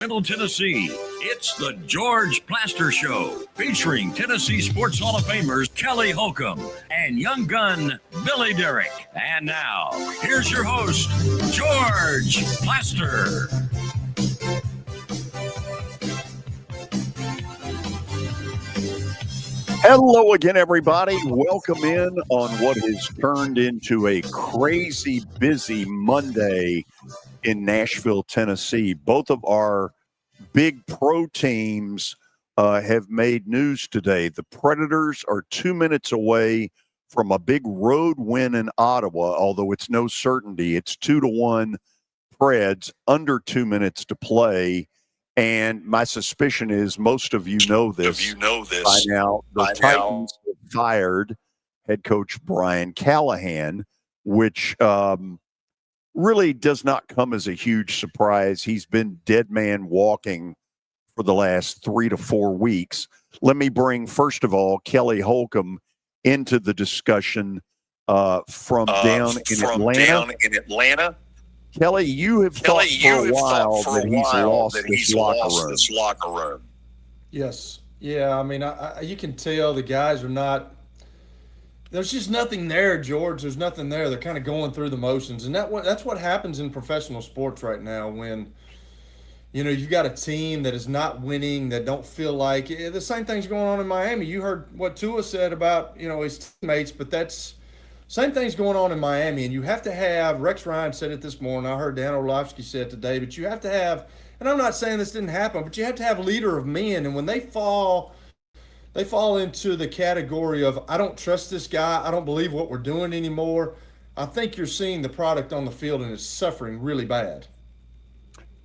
Middle Tennessee, it's the George Plaster Show, featuring Tennessee Sports Hall of Famers Kelly Holcomb and young gun Billy Derrick. And now, here's your host, George Plaster. Hello again, everybody. Welcome in on what has turned into a crazy busy Monday in Nashville, Tennessee. Both of our big pro teams have made news today. The Predators are 2 minutes away from a big road win in Ottawa, although it's no certainty. It's 2-1 Preds, under 2 minutes to play. And my suspicion is most of you know this by now. The Titans have fired head coach Brian Callahan, which really does not come as a huge surprise. He's been dead man walking for the last 3 to 4 weeks. Let me bring, first of all, Kelly Holcomb into the discussion from down in Atlanta. Kelly, you have thought for a while that he's lost this locker room. Yes. Yeah, I mean, you can tell the guys are not – there's just nothing there, George. There's nothing there. They're kind of going through the motions. And that's what happens in professional sports right now when, you know, you've got a team that is not winning, that don't feel like – the same thing's going on in Miami. You heard what Tua said about, you know, his teammates, but that's – same thing's going on in Miami, and you have to have – Rex Ryan said it this morning. I heard Dan Orlovsky say it today, but you have to have – and I'm not saying this didn't happen, but you have to have a leader of men. And when they fall into the category of, I don't trust this guy, I don't believe what we're doing anymore, I think you're seeing the product on the field, and it's suffering really bad.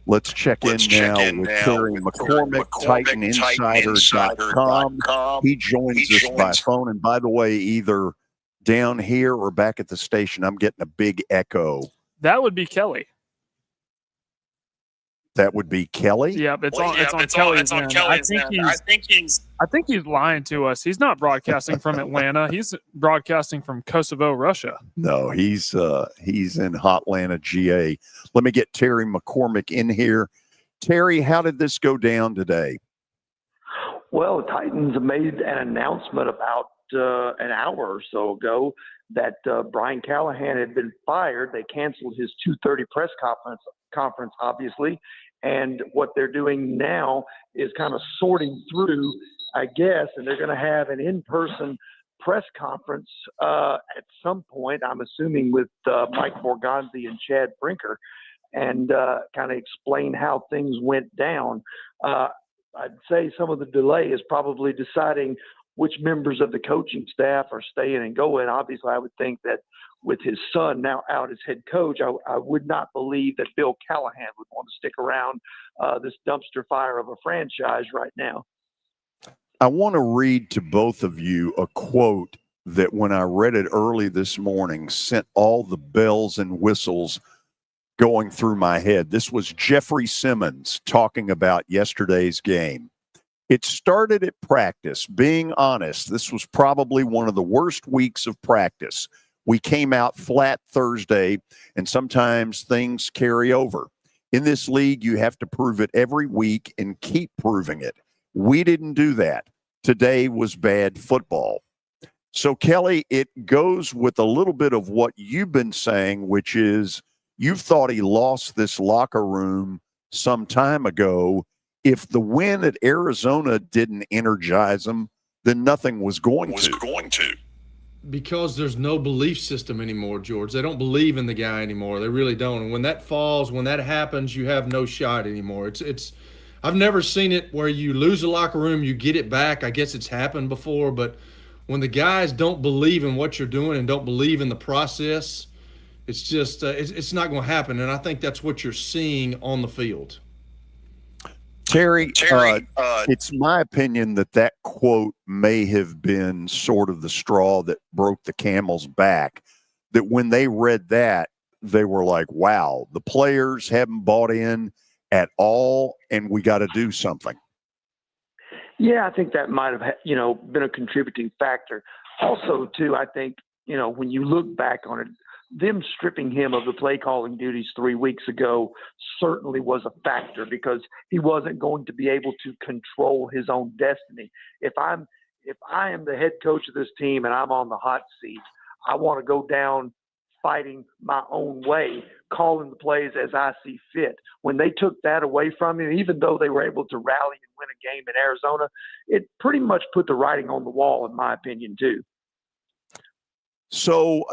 Let's check in now with Terry McCormick, TitanInsider.com. He joins us by phone. And by the way, either – down here or back at the station, I'm getting a big echo. That would be Kelly. That would be Kelly? Yeah, it's on Kelly's end. I think he's lying to us. He's not broadcasting from Atlanta. He's broadcasting from Kosovo, Russia. No, he's in Hotlanta, GA. Let me get Terry McCormick in here. Terry, how did this go down today? Well, the Titans made an announcement about an hour or so ago that Brian Callahan had been fired. They canceled his 2:30 press conference, obviously, and what they're doing now is kind of sorting through, I guess, and they're going to have an in-person press conference at some point, I'm assuming with Mike Borgonzi and Chad Brinker, and kind of explain how things went down. I'd say some of the delay is probably deciding which members of the coaching staff are staying and going. Obviously, I would think that with his son now out as head coach, I would not believe that Bill Callahan would want to stick around this dumpster fire of a franchise right now. I want to read to both of you a quote that when I read it early this morning sent all the bells and whistles going through my head. This was Jeffrey Simmons talking about yesterday's game. It started at practice. Being honest, this was probably one of the worst weeks of practice. We came out flat Thursday, and sometimes things carry over. In this league, you have to prove it every week and keep proving it. We didn't do that. Today was bad football. So, Kelly, it goes with a little bit of what you've been saying, which is you've thought he lost this locker room some time ago. If the win at Arizona didn't energize them, then nothing was going to. Because there's no belief system anymore, George. They don't believe in the guy anymore. They really don't. And when that falls, when that happens, you have no shot anymore. It's. I've never seen it where you lose a locker room, you get it back. I guess it's happened before, but when the guys don't believe in what you're doing and don't believe in the process, it's just it's not going to happen. And I think that's what you're seeing on the field. Terry, it's my opinion that quote may have been sort of the straw that broke the camel's back, that when they read that, they were like, wow, the players haven't bought in at all, and we got to do something. Yeah, I think that might have, been a contributing factor. Also, too, I think, when you look back on it, them stripping him of the play calling duties 3 weeks ago certainly was a factor, because he wasn't going to be able to control his own destiny. If I am the head coach of this team and I'm on the hot seat, I want to go down fighting my own way, calling the plays as I see fit. When they took that away from him, even though they were able to rally and win a game in Arizona, it pretty much put the writing on the wall, in my opinion, too. So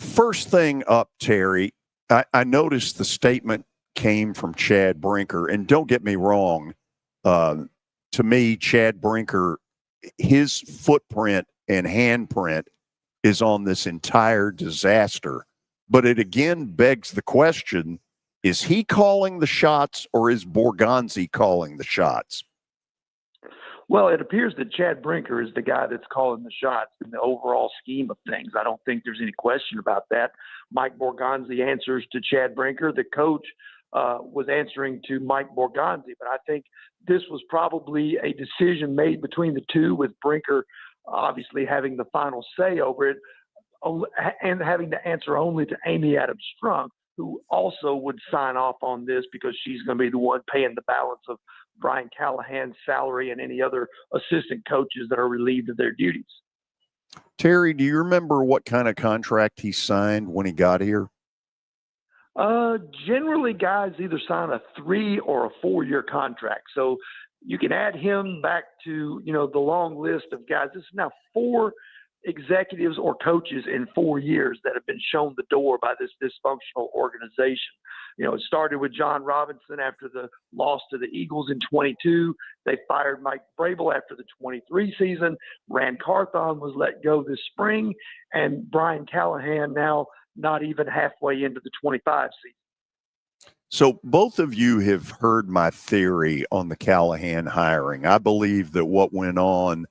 first thing up, Terry, I noticed the statement came from Chad Brinker, and don't get me wrong, to me, Chad Brinker, his footprint and handprint is on this entire disaster. But it again begs the question, is he calling the shots or is Borgonzi calling the shots? Well, it appears that Chad Brinker is the guy that's calling the shots in the overall scheme of things. I don't think there's any question about that. Mike Borgonzi answers to Chad Brinker. The coach was answering to Mike Borgonzi. But I think this was probably a decision made between the two, with Brinker obviously having the final say over it and having to answer only to Amy Adams Strunk, who also would sign off on this because she's going to be the one paying the balance of Brian Callahan's salary and any other assistant coaches that are relieved of their duties. Terry, do you remember what kind of contract he signed when he got here? Generally, guys either sign a 3 or a 4-year contract. So you can add him back to, the long list of guys. This is now 4 executives or coaches in 4 years that have been shown the door by this dysfunctional organization. It started with John Robinson after the loss to the Eagles in 22. They fired Mike Vrabel after the 23 season. Rand Carthon was let go this spring, and Brian Callahan now not even halfway into the 25 season. So both of you have heard my theory on the Callahan hiring. I believe that what went on,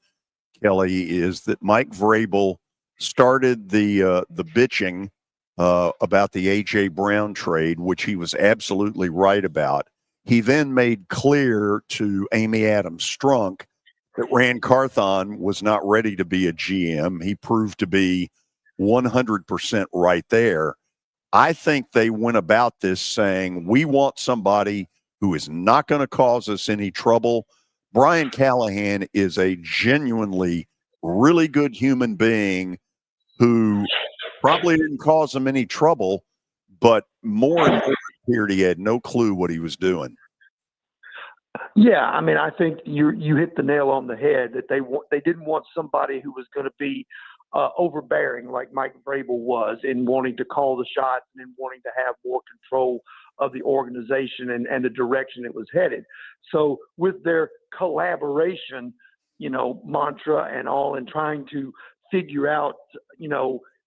Kelly, is that Mike Vrabel started the bitching about the A.J. Brown trade, which he was absolutely right about. He then made clear to Amy Adams Strunk that Rand Carthon was not ready to be a GM. He proved to be 100% right there. I think they went about this saying, we want somebody who is not going to cause us any trouble. Brian Callahan is a genuinely really good human being who probably didn't cause them any trouble, but more and more appeared he had no clue what he was doing. Yeah, I think you hit the nail on the head, that they didn't want somebody who was going to be overbearing like Mike Vrabel was, in wanting to call the shots and in wanting to have more control of the organization and the direction it was headed. So with their collaboration, mantra and all, and trying to figure out,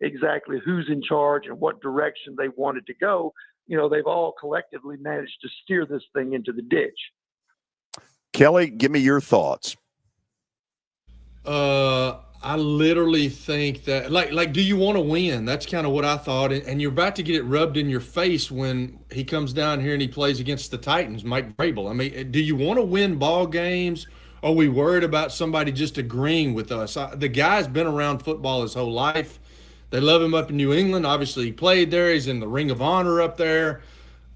exactly who's in charge and what direction they wanted to go, they've all collectively managed to steer this thing into the ditch. Kelly, give me your thoughts. I literally think that, like, do you want to win? That's kind of what I thought. And you're about to get it rubbed in your face when he comes down here and he plays against the Titans, Mike Vrabel. Do you want to win ball games? Are we worried about somebody just agreeing with us? The guy's been around football his whole life. They love him up in New England. Obviously, he played there. He's in the Ring of Honor up there.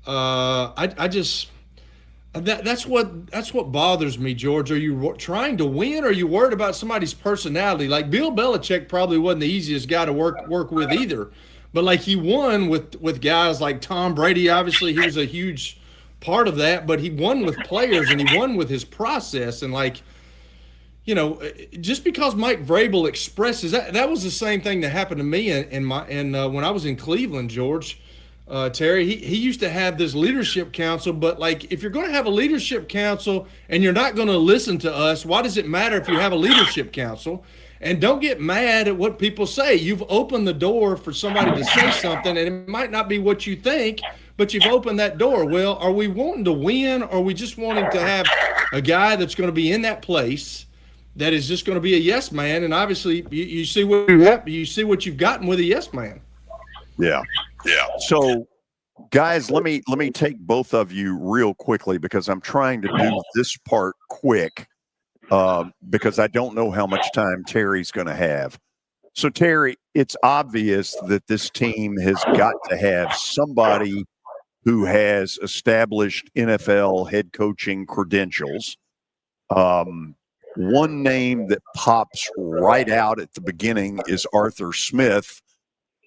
That's what bothers me, George. Are you trying to win, or are you worried about somebody's personality? Like, Bill Belichick probably wasn't the easiest guy to work with either, but like, he won with guys like Tom Brady. Obviously, he was a huge part of that, but he won with players and he won with his process. And just because Mike Vrabel expresses that was the same thing that happened to me when I was in Cleveland, George. Terry, he used to have this leadership council, but like, if you're going to have a leadership council and you're not going to listen to us, why does it matter if you have a leadership council? And don't get mad at what people say. You've opened the door for somebody to say something, and it might not be what you think, but you've opened that door. Well, are we wanting to win, or are we just wanting to have a guy that's going to be in that place that is just going to be a yes man? And obviously, you see what you've gotten with a yes man. Yeah. So, guys, let me take both of you real quickly, because I'm trying to do this part quick, because I don't know how much time Terry's going to have. So, Terry, it's obvious that this team has got to have somebody who has established NFL head coaching credentials. One name that pops right out at the beginning is Arthur Smith.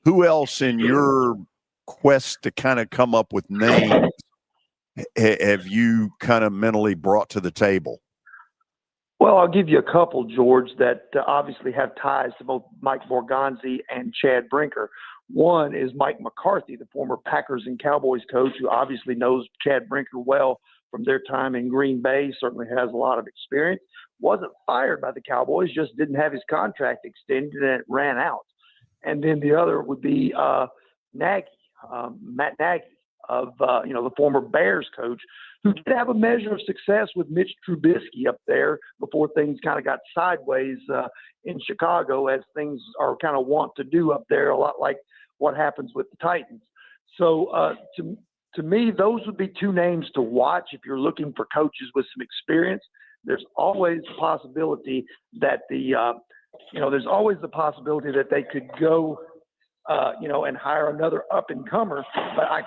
Who else in your quest to kind of come up with names have you kind of mentally brought to the table? Well, I'll give you a couple, George, that obviously have ties to both Mike Borgonzi and Chad Brinker. One is Mike McCarthy, the former Packers and Cowboys coach, who obviously knows Chad Brinker well from their time in Green Bay, certainly has a lot of experience. Wasn't fired by the Cowboys, just didn't have his contract extended and it ran out. And then the other would be Matt Nagy, of the former Bears coach, who did have a measure of success with Mitch Trubisky up there before things kind of got sideways in Chicago, as things are kind of wont to do up there, a lot like what happens with the Titans. So to me, those would be two names to watch if you're looking for coaches with some experience. There's always the possibility that there's always the possibility that they could go and hire another up-and-comer. But I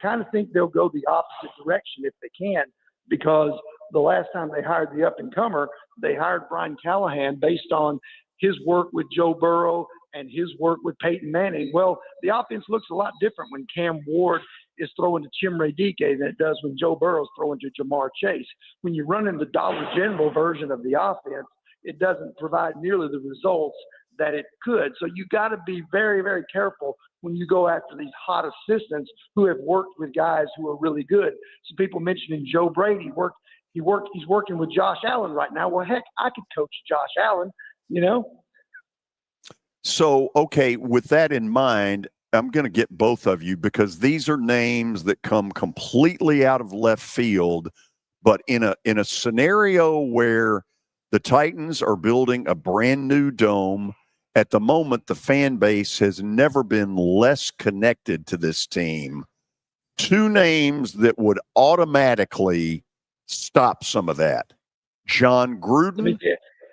kind of think they'll go the opposite direction if they can, because the last time they hired the up-and-comer, they hired Brian Callahan based on his work with Joe Burrow and his work with Peyton Manning. Well, the offense looks a lot different when Cam Ward is throwing to Chimere Dike than it does when Joe Burrow's throwing to Jamar Chase. When you run in the Dollar General version of the offense, it doesn't provide nearly the results that it could. So you got to be very, very careful when you go after these hot assistants who have worked with guys who are really good. Some people mentioning Joe Brady he's working with Josh Allen right now. Well, heck, I could coach Josh Allen, So, okay, with that in mind, I'm going to get both of you, because these are names that come completely out of left field, but in a scenario where the Titans are building a brand new dome. At the moment, the fan base has never been less connected to this team. Two names that would automatically stop some of that. John Gruden,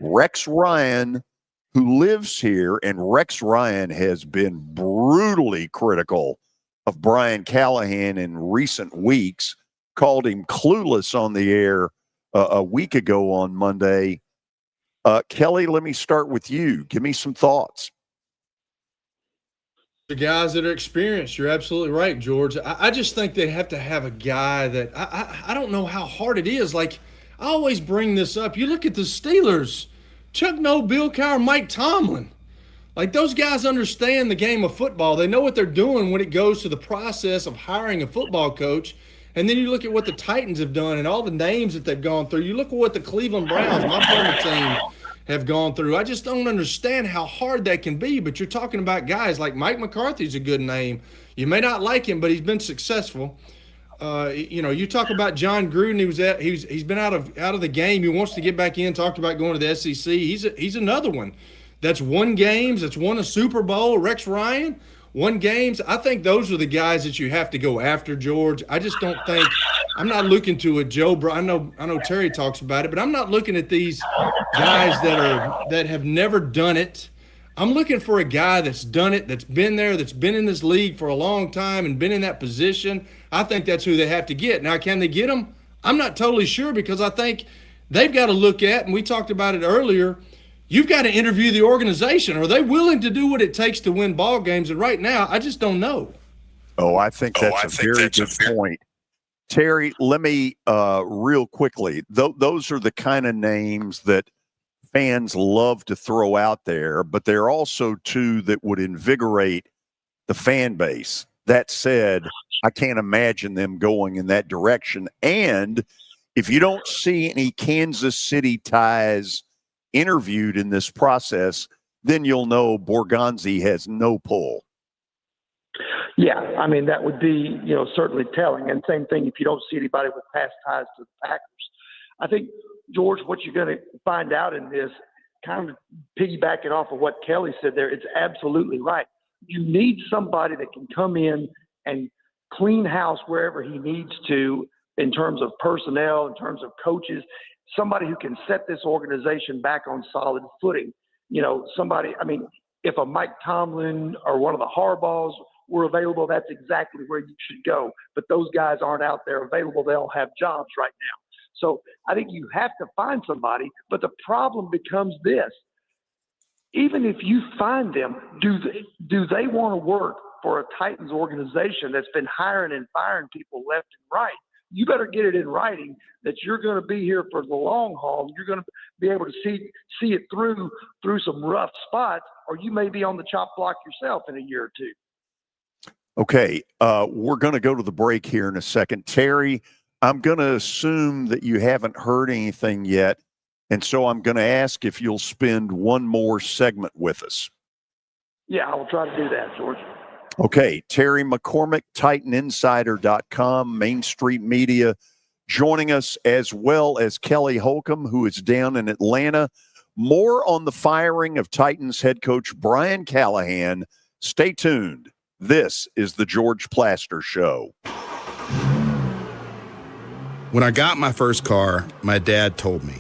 Rex Ryan, who lives here, and Rex Ryan has been brutally critical of Brian Callahan in recent weeks, called him clueless on the air a week ago on Monday. Kelly, let me start with you. Give me some thoughts. The guys that are experienced, you're absolutely right, George. I just think they have to have a guy that I don't know how hard it is. Like, I always bring this up. You look at the Steelers, Chuck Noll, Bill Cowher, Mike Tomlin. Like, those guys understand the game of football. They know what they're doing when it goes to the process of hiring a football coach. And then you look at what the Titans have done and all the names that they've gone through. You look at what the Cleveland Browns, my former team, have gone through. I just don't understand how hard that can be. But you're talking about guys like Mike McCarthy's a good name. You may not like him, but he's been successful. You talk about John Gruden. He's been out of the game. He wants to get back in. Talked about going to the SEC. He's another one that's won games. That's won a Super Bowl. Rex Ryan won games. I think those are the guys that you have to go after, George. I just don't think – I'm not looking to a Joe – I know Terry talks about it, but I'm not looking at these guys that have never done it. I'm looking for a guy that's done it, that's been there, that's been in this league for a long time and been in that position. I think that's who they have to get. Now, can they get him? I'm not totally sure, because I think they've got to look at, and we talked about it earlier, you've got to interview the organization. Are they willing to do what it takes to win ball games? And right now, I just don't know. Oh, I think that's a very good point. Terry, let me real quickly, those are the kind of names that fans love to throw out there, but they're also two that would invigorate the fan base. That said, I can't imagine them going in that direction. And if you don't see any Kansas City ties interviewed in this process, then you'll know Borgonzi has no pull. Yeah, I mean, that would be, certainly telling. And same thing if you don't see anybody with past ties to the Packers. I think, George, what you're going to find out in this, kind of piggybacking off of what Kelly said there, it's absolutely right. You need somebody that can come in and clean house wherever he needs to in terms of personnel, in terms of coaches, somebody who can set this organization back on solid footing. if a Mike Tomlin or one of the Harbaughs were available, that's exactly where you should go. But those guys aren't out there available. They all have jobs right now. So I think you have to find somebody. But the problem becomes this. Even if you find them, do they want to work for a Titans organization that's been hiring and firing people left and right? You better get it in writing that you're going to be here for the long haul. You're going to be able to see it through some rough spots, or you may be on the chop block yourself in a year or two. Okay, we're going to go to the break here in a second. Terry, I'm going to assume that you haven't heard anything yet, and so I'm going to ask if you'll spend one more segment with us. Yeah, I will try to do that, George. Okay, Terry McCormick, TitanInsider.com, Main Street Media, joining us, as well as Kelly Holcomb, who is down in Atlanta. More on the firing of Titans head coach Brian Callahan. Stay tuned. This is the George Plaster Show. When I got my first car, my dad told me,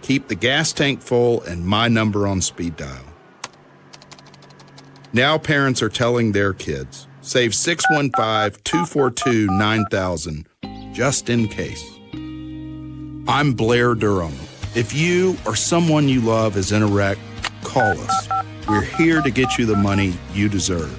keep the gas tank full and my number on speed dial. Now parents are telling their kids, save 615-242-9000 just in case. I'm Blair Durham. If you or someone you love is in a wreck, call us. We're here to get you the money you deserve.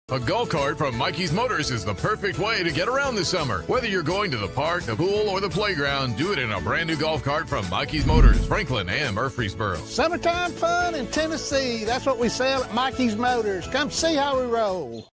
A golf cart from Mikey's Motors is the perfect way to get around this summer. Whether you're going to the park, the pool, or the playground, do it in a brand new golf cart from Mikey's Motors, Franklin and Murfreesboro. Summertime fun in Tennessee. That's what we sell at Mikey's Motors. Come see how we roll.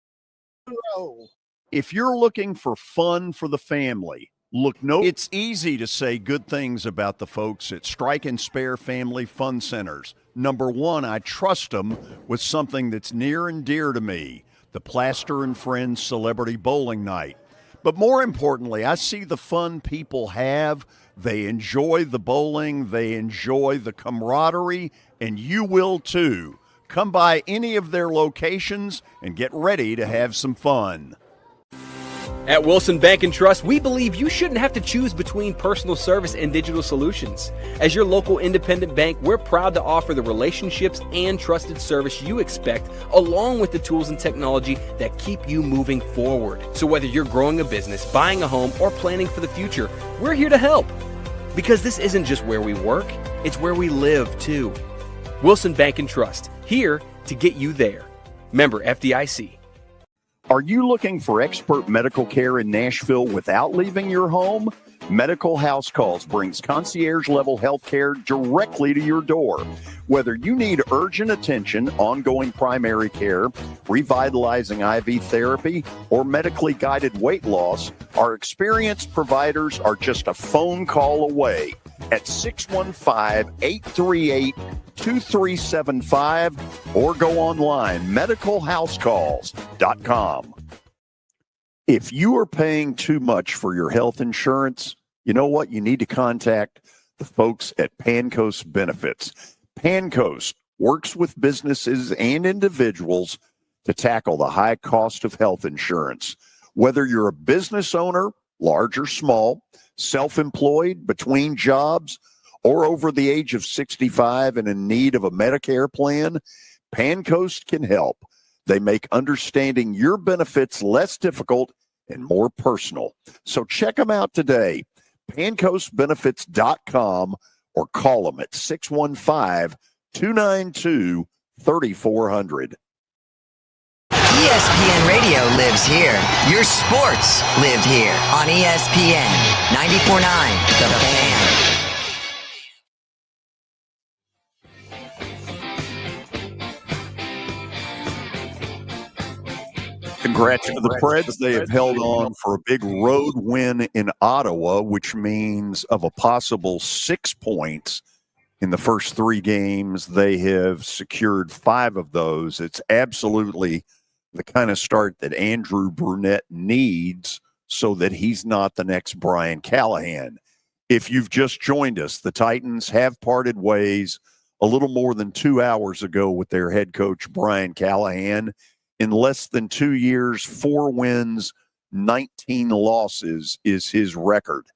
If you're looking for fun for the family, look it's easy to say good things about the folks at Strike and Spare Family Fun Centers. Number one, I trust them with something that's near and dear to me. The Plaster and Friends Celebrity Bowling Night. But more importantly, I see the fun people have. They enjoy the bowling, they enjoy the camaraderie, and you will too. Come by any of their locations and get ready to have some fun. At Wilson Bank and Trust, we believe you shouldn't have to choose between personal service and digital solutions. As your local independent bank, we're proud to offer the relationships and trusted service you expect, along with the tools and technology that keep you moving forward. So whether you're growing a business, buying a home, or planning for the future, we're here to help. Because this isn't just where we work, it's where we live too. Wilson Bank and Trust, here to get you there. Member FDIC. Are you looking for expert medical care in Nashville without leaving your home? Medical House Calls brings concierge-level health care directly to your door. Whether you need urgent attention, ongoing primary care, revitalizing IV therapy, or medically guided weight loss, our experienced providers are just a phone call away at 615-838-2375 or go online, medicalhousecalls.com. If you are paying too much for your health insurance, you know what? You need to contact the folks at Pancoast Benefits. Pancoast works with businesses and individuals to tackle the high cost of health insurance. Whether you're a business owner, large or small, self-employed, between jobs, or over the age of 65 and in need of a Medicare plan, Pancoast can help. They make understanding your benefits less difficult and more personal. So check them out today, pancoastbenefits.com, or call them at 615-292-3400. ESPN Radio lives here. Your sports live here on ESPN 94.9 The Fan. Congrats to the Preds. They have held on for a big road win in Ottawa, which means of a possible 6 points in the first 3 games, they have secured 5 of those. It's absolutely the kind of start that Andrew Brunette needs so that he's not the next Brian Callahan. If you've just joined us, the Titans have parted ways a little more than 2 hours ago with their head coach, Brian Callahan. In less than 2 years, 4 wins, 19 losses is his record.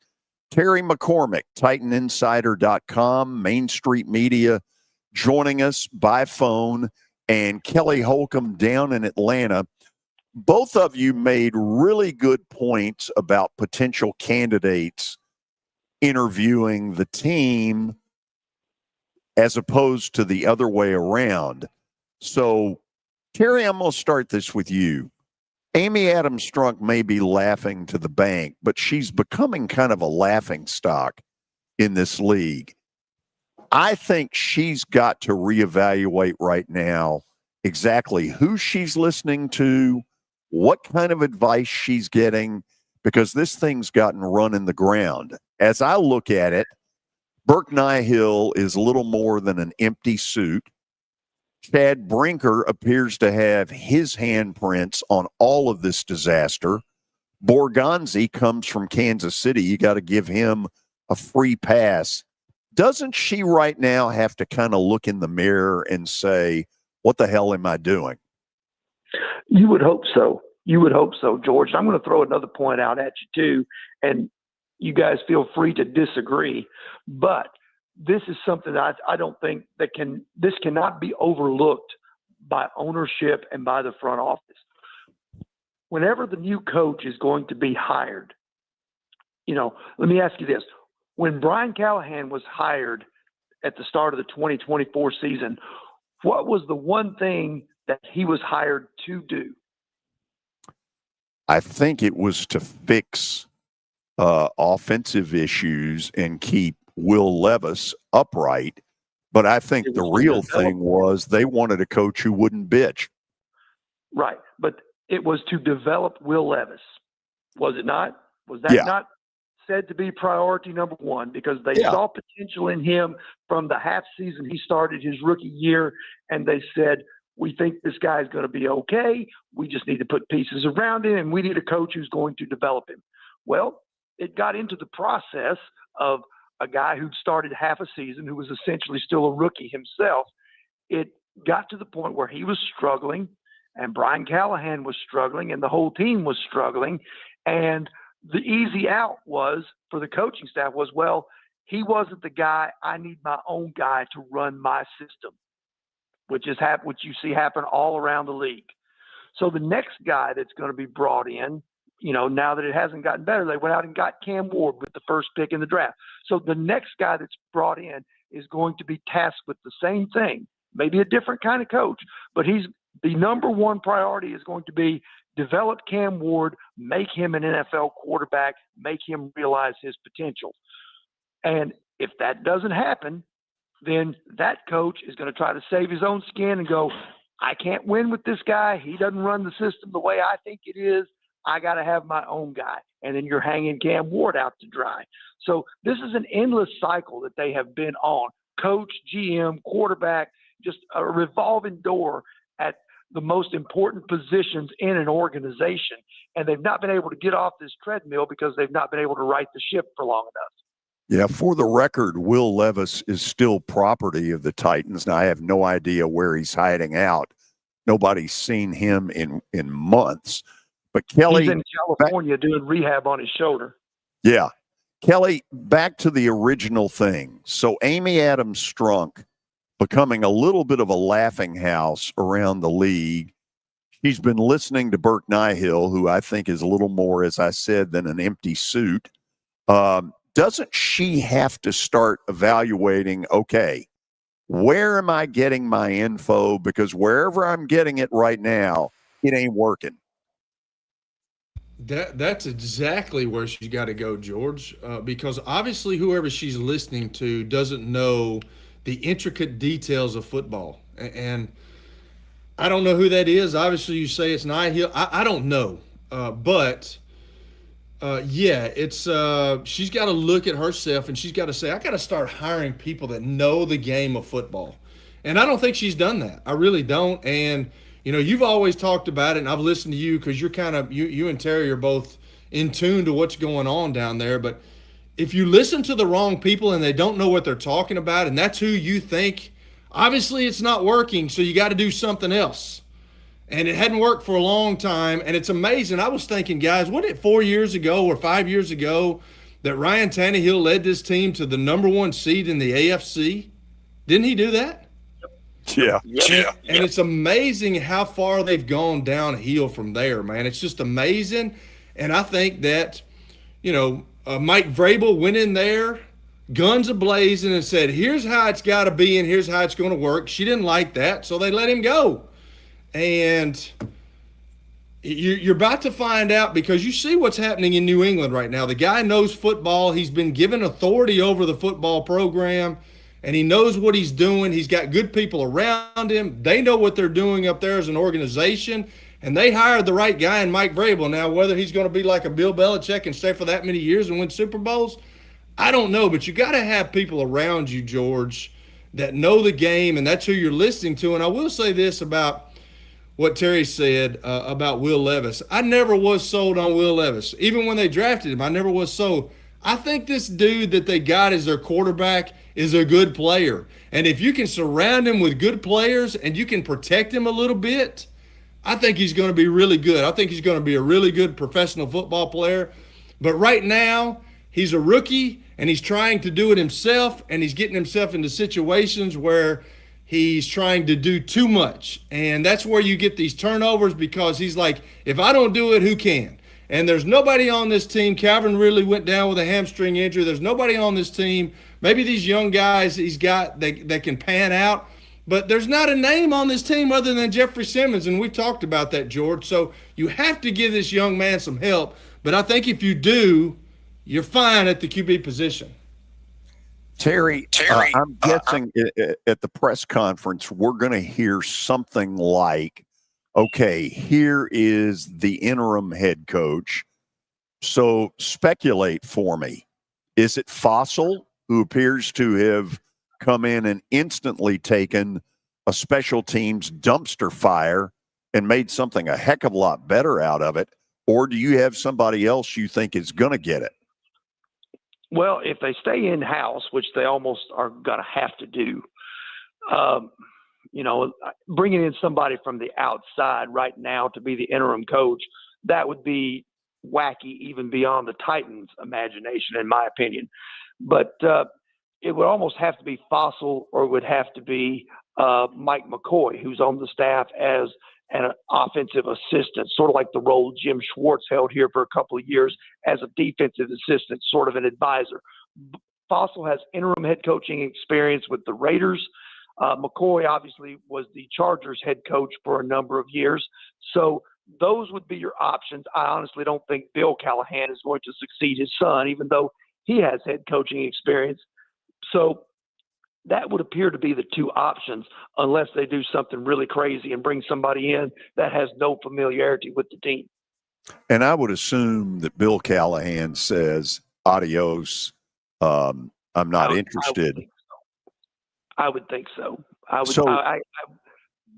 Terry McCormick, TitanInsider.com, Main Street Media, joining us by phone, and Kelly Holcomb down in Atlanta. Both of you made really good points about potential candidates interviewing the team as opposed to the other way around. So, Terry, I'm going to start this with you. Amy Adams Strunk may be laughing to the bank, but she's becoming kind of a laughing stock in this league. I think she's got to reevaluate right now exactly who she's listening to, what kind of advice she's getting, because this thing's gotten run in the ground. As I look at it, Burke Nihill is little more than an empty suit. Chad Brinker appears to have his handprints on all of this disaster. Borgonzi comes from Kansas City. You got to give him a free pass. Doesn't she right now have to kind of look in the mirror and say, what the hell am I doing? You would hope so. You would hope so, George. I'm going to throw another point out at you, too, and you guys feel free to disagree. But this is something that I don't think this cannot be overlooked by ownership and by the front office. Whenever the new coach is going to be hired, let me ask you this. When Brian Callahan was hired at the start of the 2024 season, what was the one thing that he was hired to do? I think it was to fix offensive issues and keep Will Levis upright. But I think the real thing was they wanted a coach who wouldn't bitch. Right. But it was to develop Will Levis. Was it not? Was that not said to be priority number one? Because they saw potential in him from the half season he started his rookie year, and they said, we think this guy's going to be okay. We just need to put pieces around him, and we need a coach who's going to develop him. Well, it got into the process of a guy who'd started half a season, who was essentially still a rookie himself. It got to the point where he was struggling, and Brian Callahan was struggling, and the whole team was struggling. And the easy out was for the coaching staff was, well, he wasn't the guy. I need my own guy to run my system, which you see happen all around the league. So the next guy that's going to be brought in, now that it hasn't gotten better, they went out and got Cam Ward with the first pick in the draft. So the next guy that's brought in is going to be tasked with the same thing, maybe a different kind of coach, but the number one priority is going to be develop Cam Ward, make him an NFL quarterback, make him realize his potential. And if that doesn't happen, then that coach is going to try to save his own skin and go, I can't win with this guy. He doesn't run the system the way I think it is. I got to have my own guy. And then you're hanging Cam Ward out to dry. So this is an endless cycle that they have been on. Coach, GM, quarterback, just a revolving door at the most important positions in an organization. And they've not been able to get off this treadmill because they've not been able to right the ship for long enough. Yeah, for the record, Will Levis is still property of the Titans. Now, I have no idea where he's hiding out. Nobody's seen him in months. But Kelly, he's in California doing rehab on his shoulder. Yeah. Kelly, back to the original thing. So Amy Adams Strunk becoming a little bit of a laughing house around the league. She's been listening to Burke Nihill, who I think is a little more, as I said, than an empty suit. Doesn't she have to start evaluating, okay, where am I getting my info? Because wherever I'm getting it right now, it ain't working. That's exactly where she's got to go, George, because obviously whoever she's listening to doesn't know the intricate details of football. And I don't know who that is. Obviously, you say it's Nihill. I don't know. She's got to look at herself and she's got to say, I got to start hiring people that know the game of football. And I don't think she's done that. I really don't. And you've always talked about it, and I've listened to you because you're kind of you and Terry are both in tune to what's going on down there. But if you listen to the wrong people and they don't know what they're talking about, and that's who you think, obviously it's not working, so you got to do something else. And it hadn't worked for a long time, and it's amazing. I was thinking, guys, wasn't it 4 years ago or 5 years ago that Ryan Tannehill led this team to the number one seed in the AFC? Didn't he do that? Yeah. And it's amazing how far they've gone downhill from there, man. It's just amazing. And I think that, Mike Vrabel went in there, guns a-blazing, and said, here's how it's got to be and here's how it's going to work. She didn't like that, so they let him go. And you're about to find out, because you see what's happening in New England right now. The guy knows football. He's been given authority over the football program, and he knows what he's doing. He's got good people around him. They know what they're doing up there as an organization, and they hired the right guy in Mike Vrabel. Now, whether he's going to be like a Bill Belichick and stay for that many years and win Super Bowls, I don't know. But you got to have people around you, George, that know the game, and that's who you're listening to. And I will say this about what Terry said about Will Levis. I never was sold on Will Levis. Even when they drafted him, I never was sold. I think this dude that they got as their quarterback is a good player. And if you can surround him with good players and you can protect him a little bit, I think he's going to be really good. I think he's going to be a really good professional football player. But right now, he's a rookie, and he's trying to do it himself, and he's getting himself into situations where he's trying to do too much. And that's where you get these turnovers, because he's like, if I don't do it, who can? And there's nobody on this team. Calvin Ridley went down with a hamstring injury. There's nobody on this team. Maybe these young guys he's got that can pan out. But there's not a name on this team other than Jeffrey Simmons, and we've talked about that, George. So you have to give this young man some help. But I think if you do, you're fine at the QB position. Terry, I'm guessing at the press conference, we're going to hear something like, okay, here is the interim head coach. So speculate for me. Is it Fossil, who appears to have come in and instantly taken a special teams dumpster fire and made something a heck of a lot better out of it? Or do you have somebody else you think is going to get it? Well, if they stay in-house, which they almost are going to have to do, bringing in somebody from the outside right now to be the interim coach, that would be wacky even beyond the Titans' imagination, in my opinion. But it would almost have to be Fossil, or it would have to be Mike McCoy, who's on the staff as an offensive assistant, sort of like the role Jim Schwartz held here for a couple of years as a defensive assistant, sort of an advisor. Fossil has interim head coaching experience with the Raiders. McCoy obviously was the Chargers head coach for a number of years. So those would be your options. I honestly don't think Bill Callahan is going to succeed his son, even though he has head coaching experience. So that would appear to be the two options, unless they do something really crazy and bring somebody in that has no familiarity with the team. And I would assume that Bill Callahan says, adios, I'm not interested. I would think so. I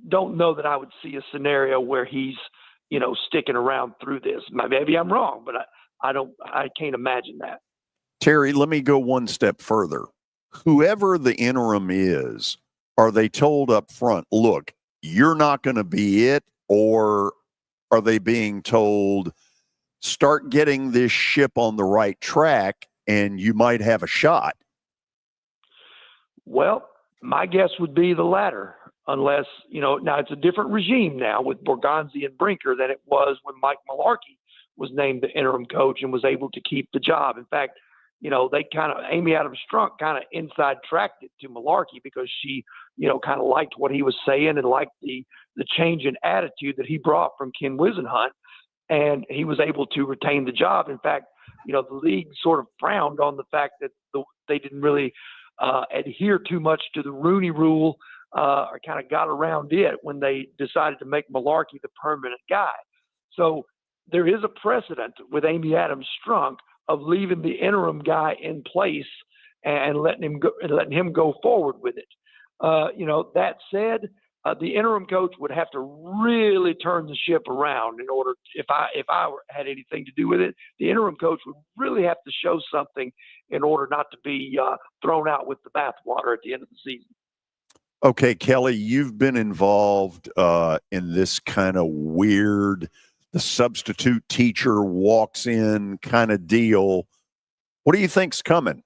don't know that I would see a scenario where he's, sticking around through this. Maybe I'm wrong, but I can't imagine that. Terry, let me go one step further. Whoever the interim is, are they told up front, look, you're not going to be it? Or are they being told, start getting this ship on the right track and you might have a shot? Well, my guess would be the latter, unless, now it's a different regime now with Borgonzi and Brinker than it was when Mike Mularkey was named the interim coach and was able to keep the job. In fact, they Amy Adams Strunk kind of inside tracked it to Mularkey because she, kind of liked what he was saying and liked the change in attitude that he brought from Ken Wisenhunt, and he was able to retain the job. In fact, the league sort of frowned on the fact that they didn't really adhere too much to the Rooney Rule, or kind of got around it when they decided to make Mularkey the permanent guy. So there is a precedent with Amy Adams Strunk of leaving the interim guy in place and letting him go forward with it. That said, the interim coach would have to really turn the ship around in order. If I had anything to do with it, the interim coach would really have to show something in order not to be thrown out with the bathwater at the end of the season. Okay, Kelly, you've been involved in this kind of weird, the substitute teacher walks in kind of deal. What do you think's coming?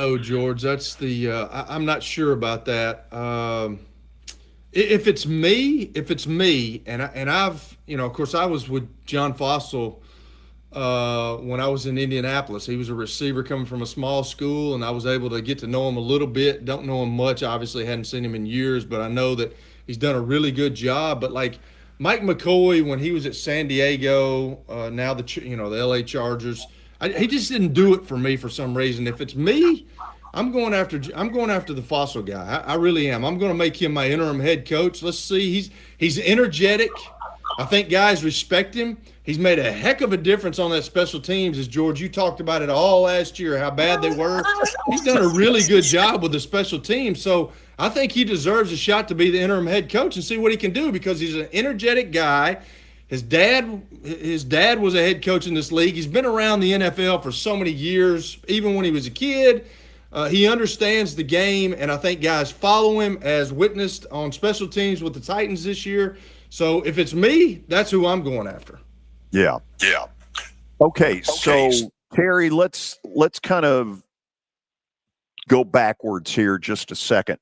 Oh, George, that's the I'm not sure about that. If it's me, and I've, of course, I was with John Fossil when I was in Indianapolis. He was a receiver coming from a small school, and I was able to get to know him a little bit. Don't know him much, obviously, hadn't seen him in years, but I know that he's done a really good job. But like Mike McCoy, when he was at San Diego, now the LA Chargers, he just didn't do it for me for some reason. If it's me, I'm going after the Fossil guy. I really am. I'm going to make him my interim head coach. Let's see. He's energetic. I think guys respect him. He's made a heck of a difference on that special teams. As George, you talked about it all last year, how bad they were. He's done a really good job with the special teams. So I think he deserves a shot to be the interim head coach and see what he can do, because he's an energetic guy. His dad was a head coach in this league. He's been around the NFL for so many years, even when he was a kid. He understands the game, and I think guys follow him, as witnessed on special teams with the Titans this year. So if it's me, that's who I'm going after. Yeah. Okay, so Terry, let's kind of go backwards here just a second.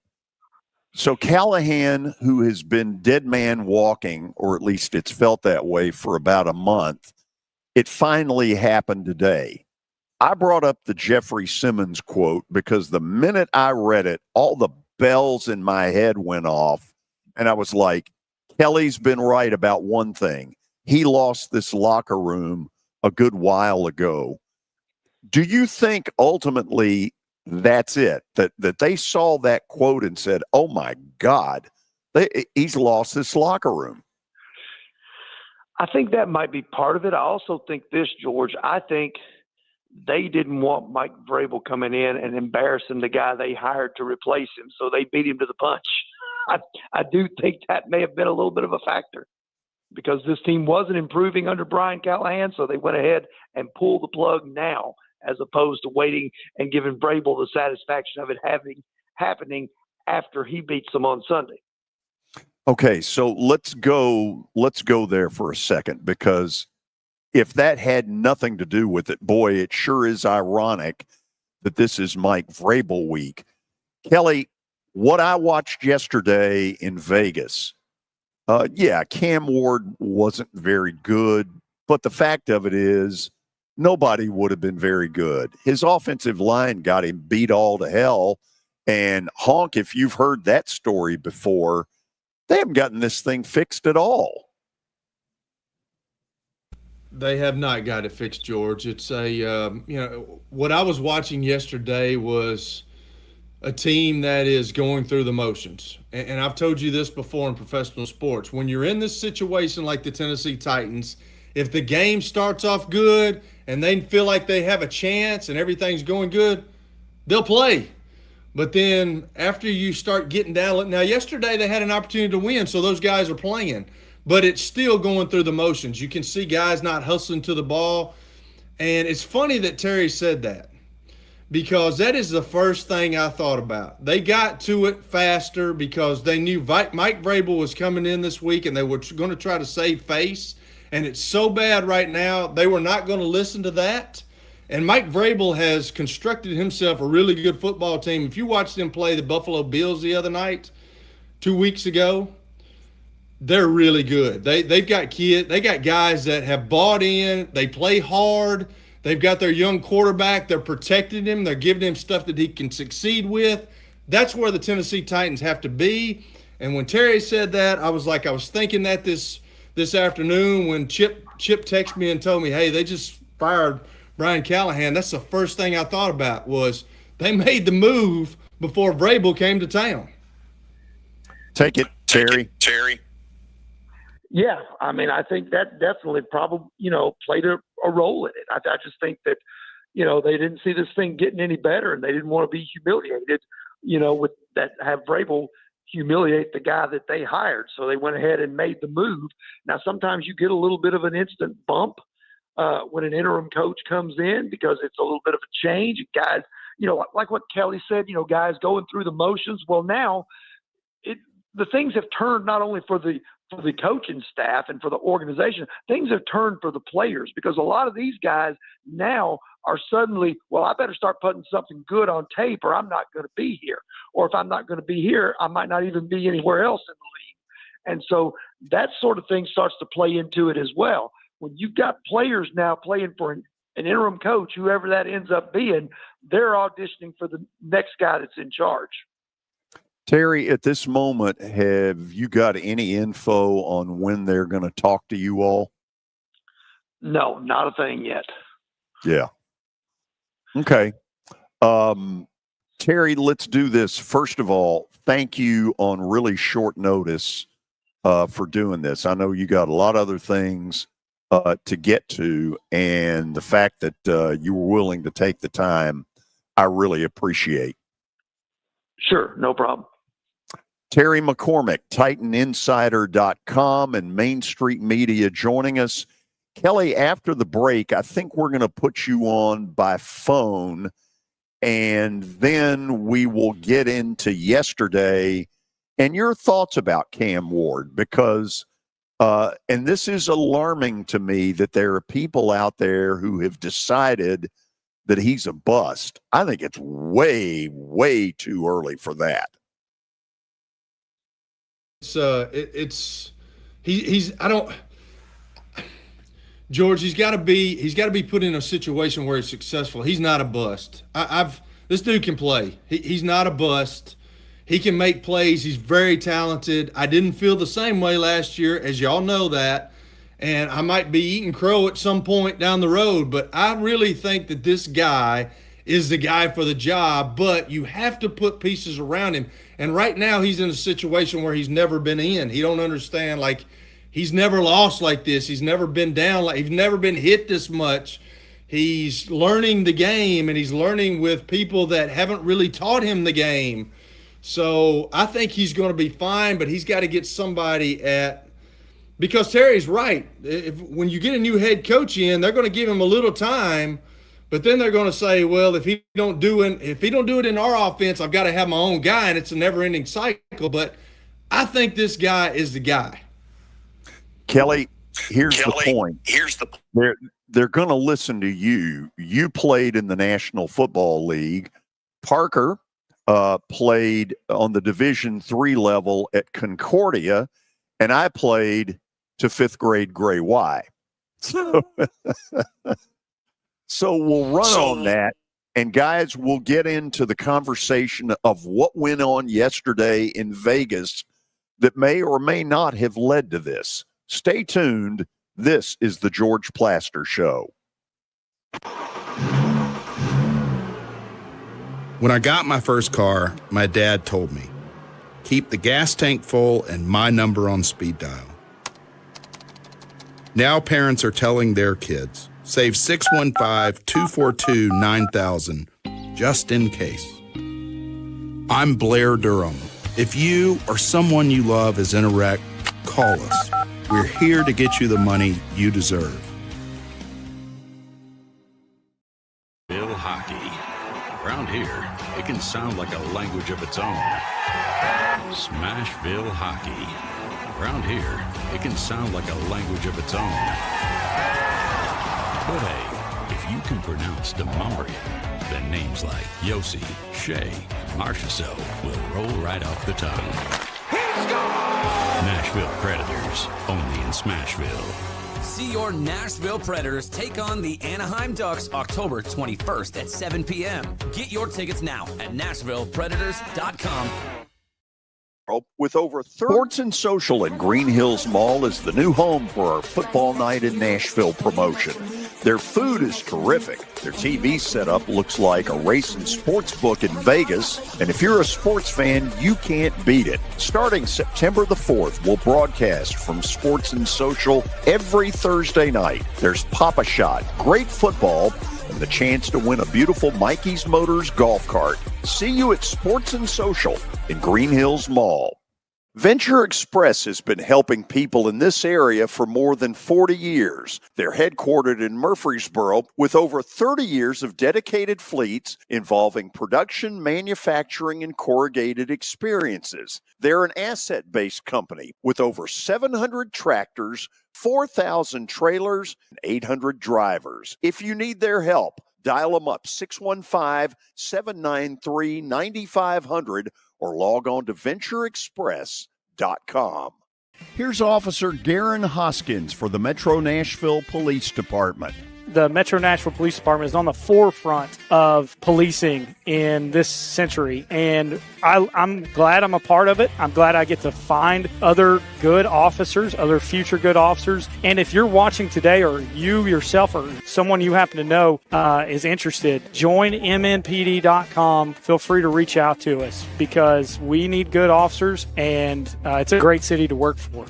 So Callahan, who has been dead man walking, or at least it's felt that way for about a month, it finally happened today. I brought up the Jeffrey Simmons quote because the minute I read it, all the bells in my head went off, and I was like, Kelly's been right about one thing. He lost this locker room a good while ago. Do you think ultimately that's it, that they saw that quote and said, oh, my God, he's lost this locker room? I think that might be part of it. I also think this, George, I think they didn't want Mike Vrabel coming in and embarrassing the guy they hired to replace him, so they beat him to the punch. I do think that may have been a little bit of a factor, because this team wasn't improving under Brian Callahan, so they went ahead and pulled the plug now, as opposed to waiting and giving Vrabel the satisfaction of it happening after he beats them on Sunday. Okay, so let's go there for a second, because if that had nothing to do with it, boy, it sure is ironic that this is Mike Vrabel week. Kelly, what I watched yesterday in Vegas, Cam Ward wasn't very good, but the fact of it is nobody would have been very good. His offensive line got him beat all to hell, and Honk, if you've heard that story before, they haven't gotten this thing fixed at all. They have not got it fixed, George. It's what I was watching yesterday was a team that is going through the motions. And I've told you this before in professional sports. When you're in this situation like the Tennessee Titans, if the game starts off good and they feel like they have a chance and everything's going good, they'll play. But then after you start getting down, now yesterday they had an opportunity to win, so those guys are playing. But it's still going through the motions. You can see guys not hustling to the ball. And it's funny that Terry said that, because that is the first thing I thought about. They got to it faster because they knew Mike Vrabel was coming in this week and they were going to try to save face. And it's so bad right now, they were not going to listen to that. And Mike Vrabel has constructed himself a really good football team. If you watched them play the Buffalo Bills the other night, 2 weeks ago, they're really good. They've got kids. They got guys that have bought in. They play hard. They've got their young quarterback. They're protecting him. They're giving him stuff that he can succeed with. That's where the Tennessee Titans have to be. And when Terry said that, I was thinking that this afternoon when Chip texted me and told me, hey, they just fired Brian Callahan. That's the first thing I thought about, was they made the move before Vrabel came to town. Take it, Terry. Yeah, I mean, I think that definitely probably, played a role in it. I just think that, they didn't see this thing getting any better, and they didn't want to be humiliated, with that, have Vrabel humiliate the guy that they hired. So they went ahead and made the move. Now, sometimes you get a little bit of an instant bump when an interim coach comes in, because it's a little bit of a change. Guys, like what Kelly said, guys going through the motions. Well, now the things have turned not only for the coaching staff and for the organization, things have turned for the players, because a lot of these guys now are suddenly, well, I better start putting something good on tape or I'm not going to be here. Or if I'm not going to be here, I might not even be anywhere else in the league. And so that sort of thing starts to play into it as well. When you've got players now playing for an interim coach, whoever that ends up being, they're auditioning for the next guy that's in charge. Terry, at this moment, have you got any info on when they're going to talk to you all? No, not a thing yet. Yeah. Okay. Terry, let's do this. First of all, thank you on really short notice for doing this. I know you got a lot of other things to get to, and the fact that you were willing to take the time, I really appreciate. Sure, no problem. Terry McCormick, TitanInsider.com and Main Street Media joining us. Kelly, after the break, I think we're going to put you on by phone, and then we will get into yesterday and your thoughts about Cam Ward, because and this is alarming to me that there are people out there who have decided that he's a bust. I think it's way, way too early for that. George, he's got to be put in a situation where he's successful. He's not a bust. This dude can play. He's not a bust. He can make plays. He's very talented. I didn't feel the same way last year, as y'all know that. And I might be eating crow at some point down the road, but I really think that this guy is the guy for the job, but you have to put pieces around him. And right now he's in a situation where he's never been in. He don't understand, like, he's never lost like this. He's never been down, like he's never been hit this much. He's learning the game, and he's learning with people that haven't really taught him the game. So I think he's going to be fine, but he's got to get somebody because Terry's right. When you get a new head coach in, they're going to give him a little time, but then they're going to say, well, if he don't do it in our offense, I've got to have my own guy, and it's a never-ending cycle. But I think this guy is the guy. Kelly, here's the point. They're going to listen to you. You played in the National Football League. Parker played on the Division III level at Concordia, and I played to fifth grade Gray Y. So we'll run on that, and guys, we'll get into the conversation of what went on yesterday in Vegas that may or may not have led to this. Stay tuned. This is the George Plaster Show. When I got my first car, my dad told me, keep the gas tank full and my number on speed dial. Now parents are telling their kids, save 615-242-9000 just in case. I'm Blair Durham. If you or someone you love is in a wreck, call us. We're here to get you the money you deserve. Bill Hockey. Around here, it can sound like a language of its own. Smashville Hockey. Around here, it can sound like a language of its own. But hey, if you can pronounce Demumbrian, then names like Yossi, Shea, and Marchessault will roll right off the tongue. Nashville Predators, only in Smashville. See your Nashville Predators take on the Anaheim Ducks October 21st at 7 p.m. Get your tickets now at NashvillePredators.com. With over Sports and Social at Green Hills Mall is the new home for our Football Night in Nashville promotion. Their food is terrific. Their TV setup looks like a racing sports book in Vegas. And if you're a sports fan, you can't beat it. Starting September the 4th, we'll broadcast from Sports and Social every Thursday night. There's Pop-A-Shot, great football, and the chance to win a beautiful Mikey's Motors golf cart. See you at Sports and Social in Green Hills Mall. Venture Express has been helping people in this area for more than 40 years. They're headquartered in Murfreesboro with over 30 years of dedicated fleets involving production, manufacturing, and corrugated experiences. They're an asset-based company with over 700 tractors, 4,000 trailers, and 800 drivers. If you need their help, Dial them up, 615-793-9500, or log on to ventureexpress.com. Here's Officer Garen Hoskins for the Metro Nashville Police Department. The Metro Nashville Police Department is on the forefront of policing in this century, and I'm glad I'm a part of it. I'm glad I get to find other good officers, other future good officers. And if you're watching today, or you yourself or someone you happen to know is interested, join MNPD.com. Feel free to reach out to us because we need good officers, and it's a great city to work for.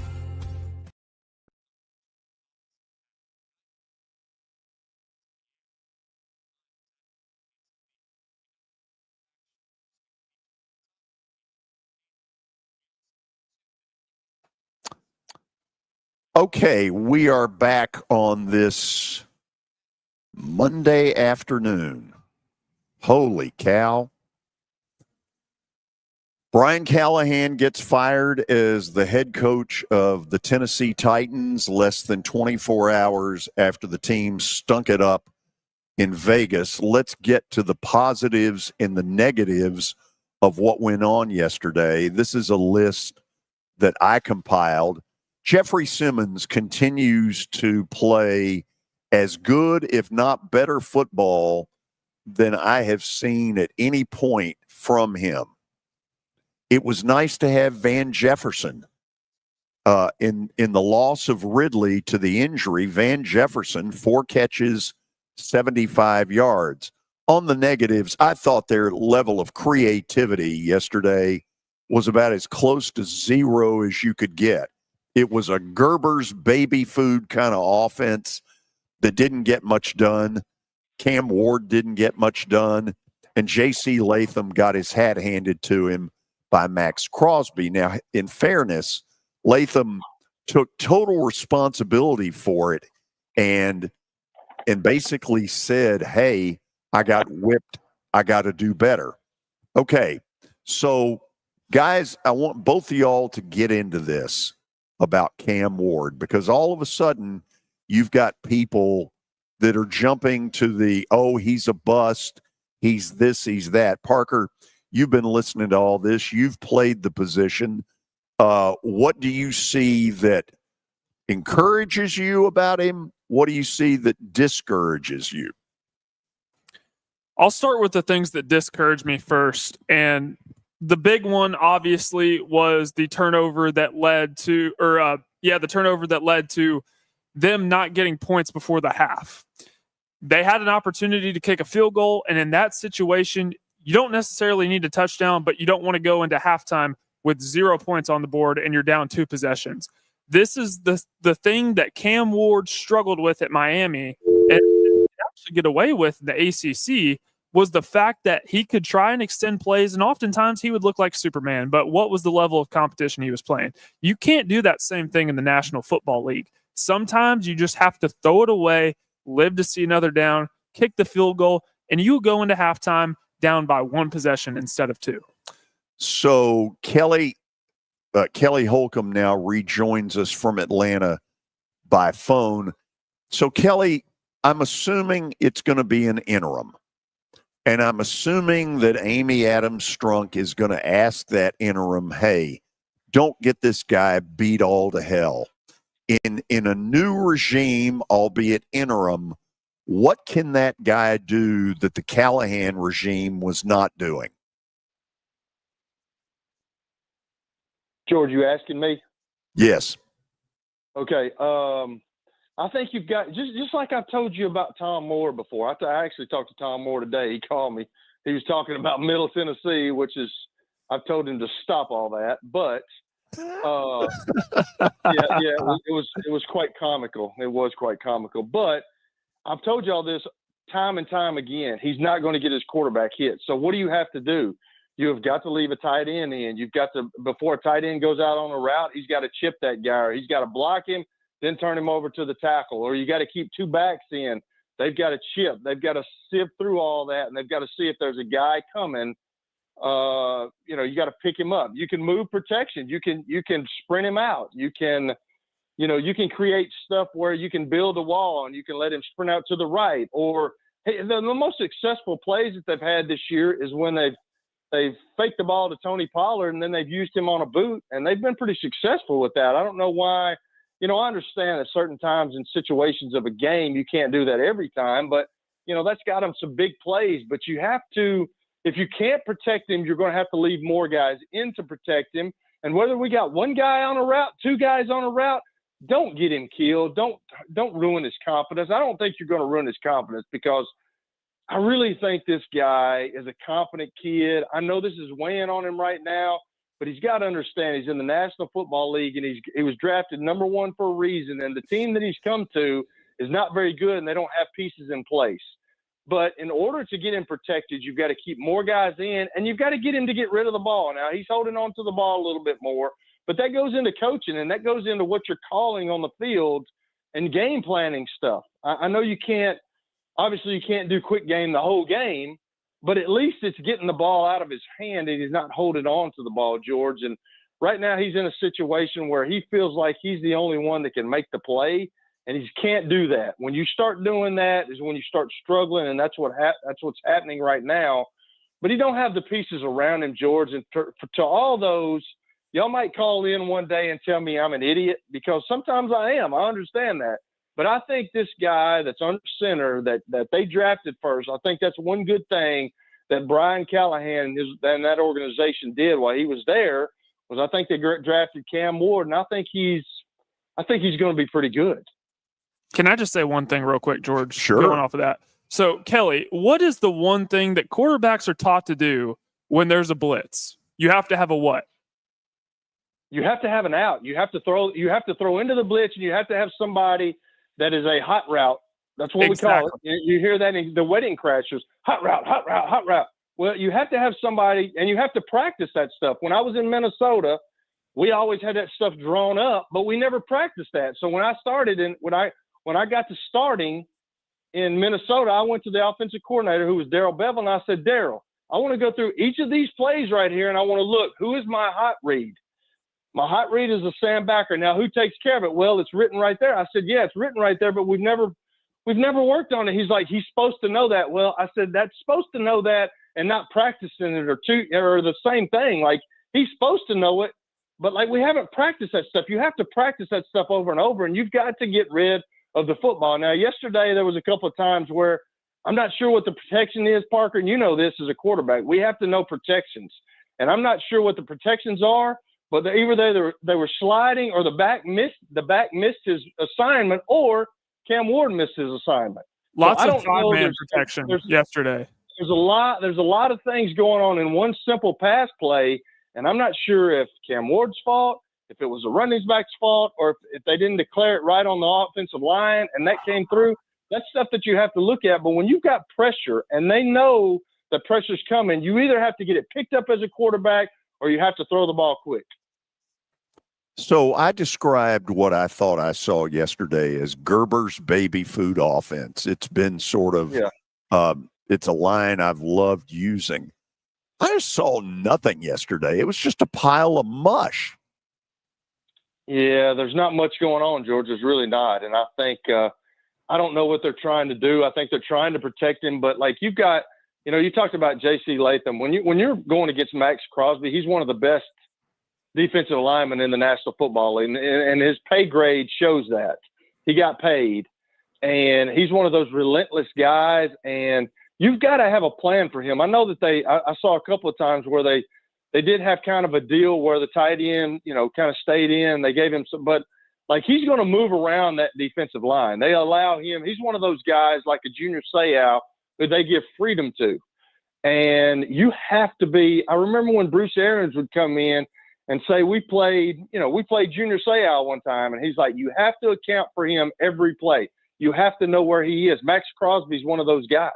Okay, we are back on this Monday afternoon. Holy cow. Brian Callahan gets fired as the head coach of the Tennessee Titans less than 24 hours after the team stunk it up in Vegas. Let's get to the positives and the negatives of what went on yesterday. This is a list that I compiled. Jeffrey Simmons continues to play as good, if not better, football than I have seen at any point from him. It was nice to have Van Jefferson. In the loss of Ridley to the injury, Van Jefferson, 4 catches, 75 yards. On the negatives, I thought their level of creativity yesterday was about as close to zero as you could get. It was a Gerber's baby food kind of offense that didn't get much done. Cam Ward didn't get much done. And J.C. Latham got his hat handed to him by Max Crosby. Now, in fairness, Latham took total responsibility for it and basically said, hey, I got whipped. I got to do better. Okay, so, guys, I want both of y'all to get into this about Cam Ward, because all of a sudden you've got people that are jumping to the, oh, he's a bust, he's this, he's that. Parker, you've been listening to all this. You've played the position. What do you see that encourages you about him? What do you see that discourages you? I'll start with the things that discourage me first. And the big one, obviously, was the turnover that led to, the turnover that led to them not getting points before the half. They had an opportunity to kick a field goal, and in that situation, you don't necessarily need a touchdown, but you don't want to go into halftime with 0 points on the board and you're down 2 possessions. This is the thing that Cam Ward struggled with at Miami and actually get away with in the ACC was the fact that he could try and extend plays, and oftentimes he would look like Superman. But what was the level of competition he was playing? You can't do that same thing in the National Football League. Sometimes you just have to throw it away, live to see another down, kick the field goal, and you go into halftime down by 1 possession instead of 2. So Kelly Holcomb now rejoins us from Atlanta by phone. So Kelly, I'm assuming it's going to be an interim. And I'm assuming that Amy Adams-Strunk is going to ask that interim, hey, don't get this guy beat all to hell. In a new regime, albeit interim, what can that guy do that the Callahan regime was not doing? George, you asking me? Yes. Okay. I think you've got just like I've told you about Tom Moore before. I actually talked to Tom Moore today. He called me. He was talking about Middle Tennessee, which is I've told him to stop all that. But it was quite comical. It was quite comical. But I've told you all this time and time again. He's not going to get his quarterback hit. So what do you have to do? You have got to leave a tight end in. You've got to, before a tight end goes out on a route, he's got to chip that guy, or he's got to block him, then turn him over to the tackle, or you got to keep 2 backs in. They've got to chip. They've got to sift through all that, and they've got to see if there's a guy coming. You got to pick him up. You can move protection. You can sprint him out. You can create stuff where you can build a wall and you can let him sprint out to the right, or Hey, the most successful plays that they've had this year is when they've faked the ball to Tony Pollard and then they've used him on a boot, and they've been pretty successful with that. I don't know why. I understand at certain times in situations of a game you can't do that every time, but that's got them some big plays. But you have to, if you can't protect him, you're going to have to leave more guys in to protect him. And whether we got one guy on a route, two guys on a route, don't get him killed. Don't ruin his confidence. I don't think you're going to ruin his confidence, because I really think this guy is a confident kid. I know this is weighing on him right now, but he's got to understand he's in the National Football League, and he was drafted number 1 for a reason. And the team that he's come to is not very good, and they don't have pieces in place. But in order to get him protected, you've got to keep more guys in, and you've got to get him to get rid of the ball. Now, he's holding on to the ball a little bit more, but that goes into coaching, and that goes into what you're calling on the field and game planning stuff. I know you can't – obviously you can't do quick game the whole game, but at least it's getting the ball out of his hand and he's not holding on to the ball, George. And right now he's in a situation where he feels like he's the only one that can make the play, and he can't do that. When you start doing that is when you start struggling, and that's what's happening right now. But he don't have the pieces around him, George. And to all those, y'all might call in one day and tell me I'm an idiot, because sometimes I am. I understand that. But I think this guy that's under center that they drafted first, I think that's one good thing that Brian Callahan and that organization did while he was there, was I think they drafted Cam Ward, and I think he's going to be pretty good. Can I just say one thing real quick, George? Sure. Going off of that. So, Kelly, what is the one thing that quarterbacks are taught to do when there's a blitz? You have to have a what? You have to have an out. You have to throw into the blitz, and you have to have somebody that is a hot route. That's what we call it. You hear that in the wedding crashers, hot route, hot route, hot route. Well, you have to have somebody, and you have to practice that stuff. When I was in Minnesota, we always had that stuff drawn up, but we never practiced that. So when I started when I got to starting in Minnesota, I went to the offensive coordinator, who was Darryl Bevel, and I said, Darryl, I want to go through each of these plays right here, and I want to look, who is my hot read? My hot read is a Sam Backer. Now, who takes care of it? Well, it's written right there. I said, yeah, it's written right there, but we've never worked on it. He's like, he's supposed to know that. Well, I said, that's supposed to know that and not practicing it or the same thing. Like, he's supposed to know it, but like, we haven't practiced that stuff. You have to practice that stuff over and over, and you've got to get rid of the football. Now, yesterday there was a couple of times where I'm not sure what the protection is, Parker, and you know this as a quarterback. We have to know protections, and I'm not sure what the protections are, but either they were sliding, or the back missed his assignment, or Cam Ward missed his assignment. Lots of five-man protection yesterday. There's a lot of things going on in one simple pass play, and I'm not sure if Cam Ward's fault, if it was a running back's fault, or if they didn't declare it right on the offensive line and that came through. That's stuff that you have to look at. But when you've got pressure and they know the pressure's coming, you either have to get it picked up as a quarterback or you have to throw the ball quick. So I described what I thought I saw yesterday as Gerber's baby food offense. It's been sort of it's a line I've loved using. I just saw nothing yesterday. It was just a pile of mush. Yeah, there's not much going on, George. There's really not. And I think I don't know what they're trying to do. I think they're trying to protect him. But, like, you've got – you talked about J.C. Latham. When you're going against Max Crosby, he's one of the best defensive linemen in the National Football League. And his pay grade shows that. He got paid. And he's one of those relentless guys. And you've got to have a plan for him. I know that I saw a couple of times where they did have kind of a deal where the tight end, kind of stayed in. They gave him some, but like, he's going to move around that defensive line. They allow him. He's one of those guys like a Junior Seau who they give freedom to. And you have to be, I remember when Bruce Arians would come in and say, we played Junior Seau one time. And he's like, you have to account for him every play. You have to know where he is. Max Crosby's one of those guys.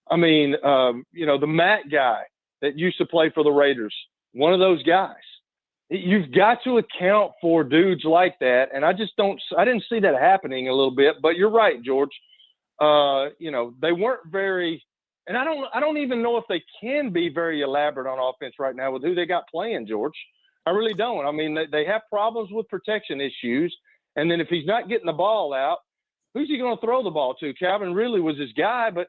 I mean, the Matt guy that used to play for the Raiders, one of those guys. You've got to account for dudes like that, and I didn't see that happening a little bit. But you're right, George. They weren't very, and I don't even know if they can be very elaborate on offense right now with who they got playing, George. I really don't. I mean, they have problems with protection issues, and then if he's not getting the ball out, who's he going to throw the ball to? Calvin Ridley was his guy, but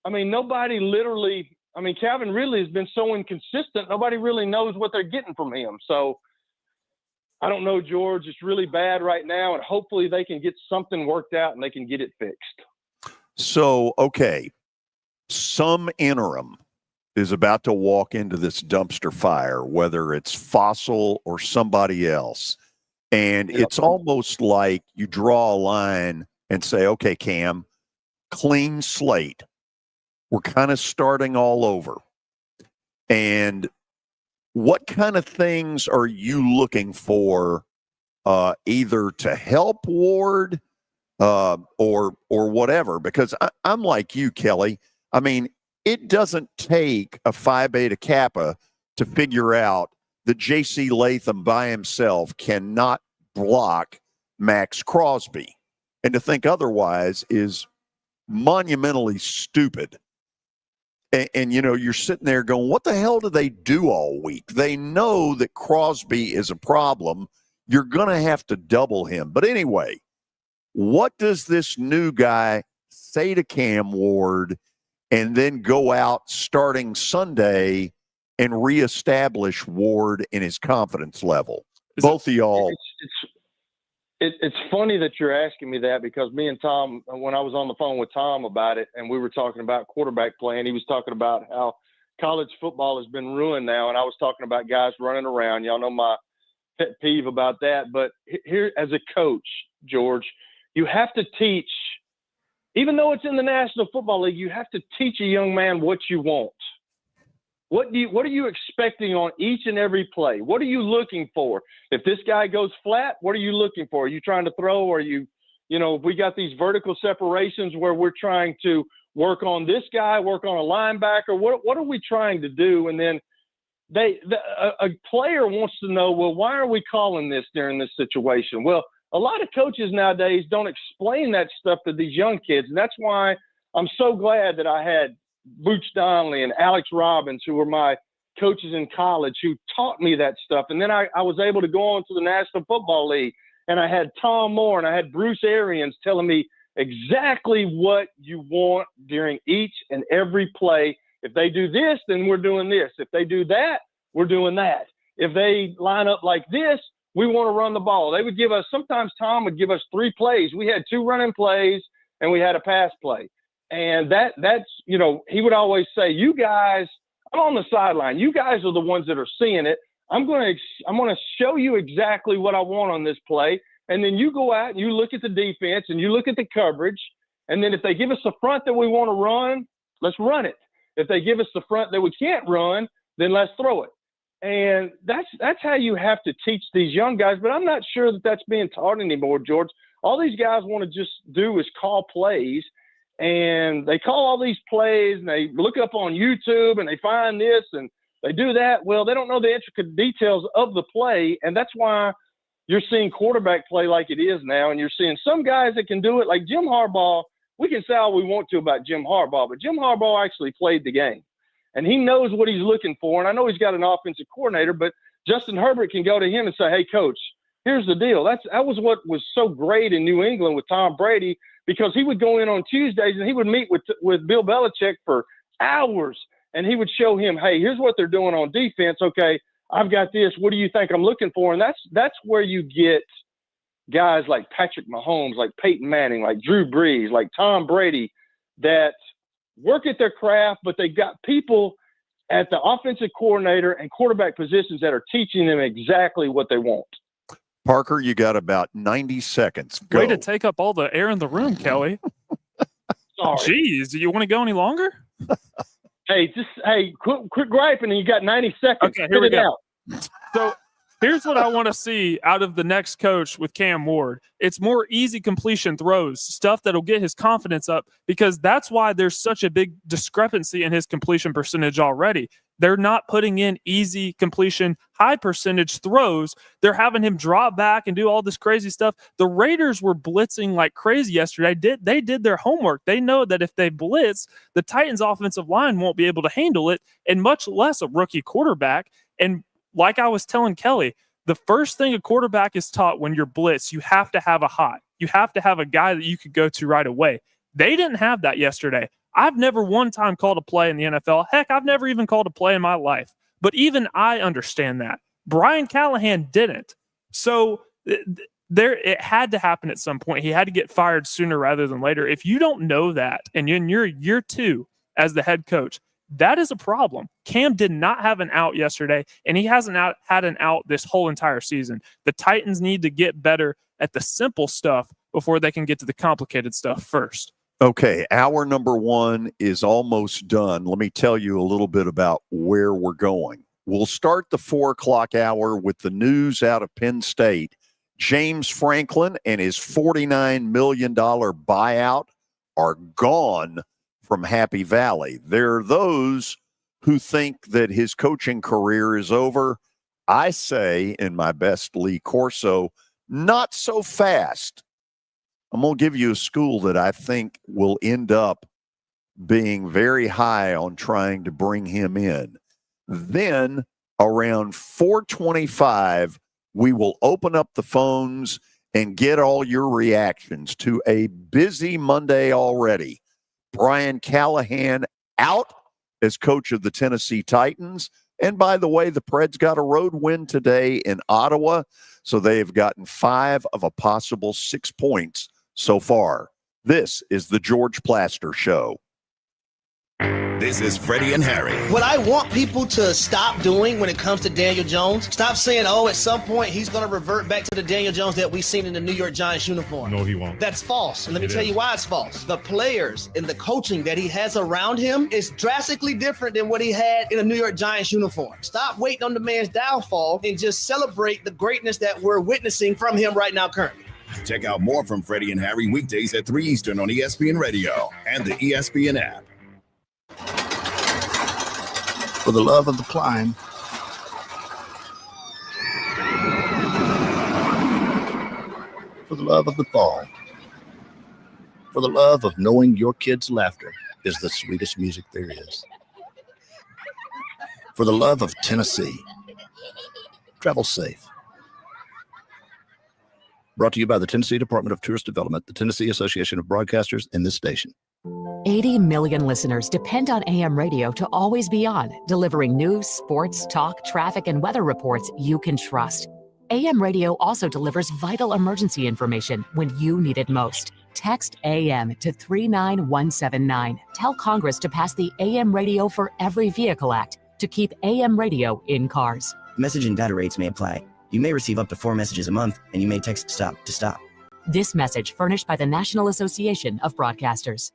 I mean, nobody literally. I mean, Calvin Ridley has been so inconsistent. Nobody really knows what they're getting from him. So I don't know, George. It's really bad right now, and hopefully they can get something worked out and they can get it fixed. So, okay, some interim is about to walk into this dumpster fire, whether it's Fossil or somebody else. And it's almost like you draw a line and say, okay, Cam, clean slate. We're kind of starting all over. And what kind of things are you looking for, either to help Ward or whatever? Because I'm like you, Kelly. I mean, it doesn't take a Phi Beta Kappa to figure out that J.C. Latham by himself cannot block Max Crosby. And to think otherwise is monumentally stupid. And, you know, you're sitting there going, what the hell do they do all week? They know that Crosby is a problem. You're going to have to double him. But anyway, what does this new guy say to Cam Ward and then go out starting Sunday and reestablish Ward in his confidence level? Both of y'all. It's funny that you're asking me that, because me and Tom, when I was on the phone with Tom about it, and we were talking about quarterback play, and he was talking about how college football has been ruined now, and I was talking about guys running around. Y'all know my pet peeve about that. But here, as a coach, George, you have to teach, even though it's in the National Football League, you have to teach a young man what you want. What are you expecting on each and every play? What are you looking for? If this guy goes flat, what are you looking for? Are you trying to throw? Are you we got these vertical separations where we're trying to work on this guy, work on a linebacker. What are we trying to do? And then a player wants to know, well, why are we calling this during this situation? Well, a lot of coaches nowadays don't explain that stuff to these young kids. And that's why I'm so glad that I had Booch Donnelly and Alex Robbins, who were my coaches in college, who taught me that stuff. And then I was able to go on to the National Football League, and I had Tom Moore and I had Bruce Arians telling me exactly what you want during each and every play. If they do this, then we're doing this. If they do that, we're doing that. If they line up like this, we want to run the ball. They would give us, sometimes Tom would give us 3 plays. We had 2 running plays and we had a pass play. And that's, he would always say, you guys, I'm on the sideline. You guys are the ones that are seeing it. I'm going to show you exactly what I want on this play. And then you go out and you look at the defense and you look at the coverage. And then if they give us the front that we want to run, let's run it. If they give us the front that we can't run, then let's throw it. And that's how you have to teach these young guys. But I'm not sure that that's being taught anymore, George. All these guys want to just do is call plays. And they call all these plays and they look up on YouTube and they find this and they do that. Well, they don't know the intricate details of the play. And that's why you're seeing quarterback play like it is now. And you're seeing some guys that can do it, like Jim Harbaugh. We can say all we want to about Jim Harbaugh, but Jim Harbaugh actually played the game. And he knows what he's looking for. And I know he's got an offensive coordinator, but Justin Herbert can go to him and say, hey, coach, here's the deal. That was what was so great in New England with Tom Brady, because he would go in on Tuesdays and he would meet with Bill Belichick for hours. And he would show him, hey, here's what they're doing on defense. Okay, I've got this. What do you think I'm looking for? And that's where you get guys like Patrick Mahomes, like Peyton Manning, like Drew Brees, like Tom Brady, that work at their craft, but they got people at the offensive coordinator and quarterback positions that are teaching them exactly what they want. Parker, you got about 90 seconds. Go. Way to take up all the air in the room, Kelly. Sorry. Jeez, do you want to go any longer? Hey, quit griping, and you got 90 seconds. Okay, here we go. So here's what I want to see out of the next coach with Cam Ward. It's more easy completion throws, stuff that'll get his confidence up, because that's why there's such a big discrepancy in his completion percentage already. They're not putting in easy completion, high percentage throws. They're having him drop back and do all this crazy stuff. The Raiders were blitzing like crazy yesterday. They did their homework. They know that if they blitz, the Titans' offensive line won't be able to handle it, and much less a rookie quarterback. And like I was telling Kelly, the first thing a quarterback is taught when you're blitz, you have to have a high. You have to have a guy that you could go to right away. They didn't have that yesterday. I've never one time called a play in the NFL. Heck, I've never even called a play in my life. But even I understand that. Brian Callahan didn't. So it had to happen at some point. He had to get fired sooner rather than later. If you don't know that and you're in your year 2 as the head coach, that is a problem. Cam did not have an out yesterday, and he hasn't had an out this whole entire season. The Titans need to get better at the simple stuff before they can get to the complicated stuff first. Okay, hour number 1 is almost done. Let me tell you a little bit about where we're going. We'll start the 4 o'clock hour with the news out of Penn State. James Franklin and his $49 million buyout are gone from Happy Valley. There are those who think that his coaching career is over. I say, in my best Lee Corso, not so fast. I'm going to give you a school that I think will end up being very high on trying to bring him in. Then around 4:25, we will open up the phones and get all your reactions to a busy Monday already. Brian Callahan out as coach of the Tennessee Titans. And by the way, the Preds got a road win today in Ottawa, so they have gotten 5 of a possible 6 points so far. This is the George Plaster Show. This is Freddie and Harry. What I want people to stop doing when it comes to Daniel Jones, stop saying, at some point he's going to revert back to the Daniel Jones that we've seen in the New York Giants uniform. No, he won't. That's false. And let me tell you why it's false. The players and the coaching that he has around him is drastically different than what he had in a New York Giants uniform. Stop waiting on the man's downfall and just celebrate the greatness that we're witnessing from him right now currently. Check out more from Freddie and Harry weekdays at 3 Eastern on ESPN Radio and the ESPN app. For the love of the climb, for the love of the fall, for the love of knowing your kids' laughter is the sweetest music there is, for the love of Tennessee, travel safe. Brought to you by the Tennessee Department of Tourist Development, the Tennessee Association of Broadcasters, and this station. 80 million listeners depend on AM radio to always be on, delivering news, sports, talk, traffic, and weather reports you can trust. AM radio also delivers vital emergency information when you need it most. Text AM to 39179. Tell Congress to pass the AM Radio for Every Vehicle Act to keep AM radio in cars. Message and data rates may apply. You may receive up to 4 messages a month, and you may text STOP to stop. This message furnished by the National Association of Broadcasters.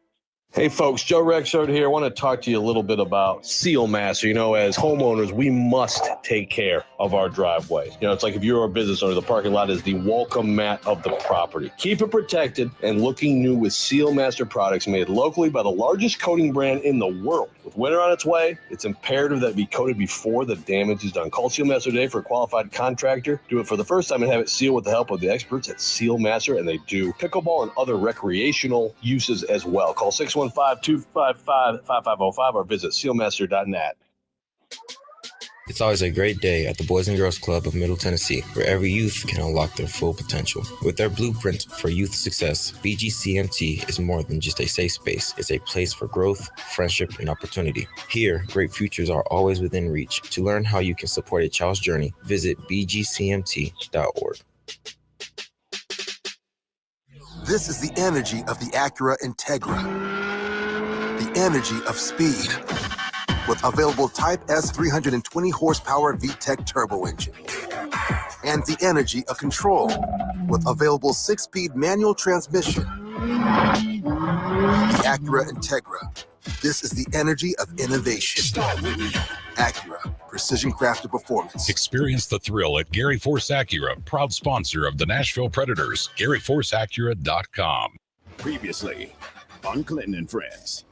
Hey folks, Joe Rexrode here. I want to talk to you a little bit about Seal Master. As homeowners, we must take care of our driveways. It's like if you're a business owner, the parking lot is the welcome mat of the property. Keep it protected and looking new with Seal Master products made locally by the largest coating brand in the world. With winter on its way, it's imperative that it be coated before the damage is done. Call Seal Master today for a qualified contractor. Do it for the first time and have it sealed with the help of the experts at Seal Master, and they do pickleball and other recreational uses as well. Call 615-255-5505 or visit sealmaster.net. It's always a great day at the Boys and Girls Club of Middle Tennessee, where every youth can unlock their full potential. With their blueprint for youth success, BGCMT is more than just a safe space. It's a place for growth, friendship, and opportunity. Here, great futures are always within reach. To learn how you can support a child's journey, visit bgcmt.org. This is the energy of the Acura Integra. The energy of speed. With available Type S 320 horsepower VTEC turbo engine. And the energy of control with available 6-speed manual transmission. The Acura Integra. This is the energy of innovation. Acura, precision crafted performance. Experience the thrill at Gary Force Acura, proud sponsor of the Nashville Predators. GaryForceAcura.com. Previously on Clinton and Friends.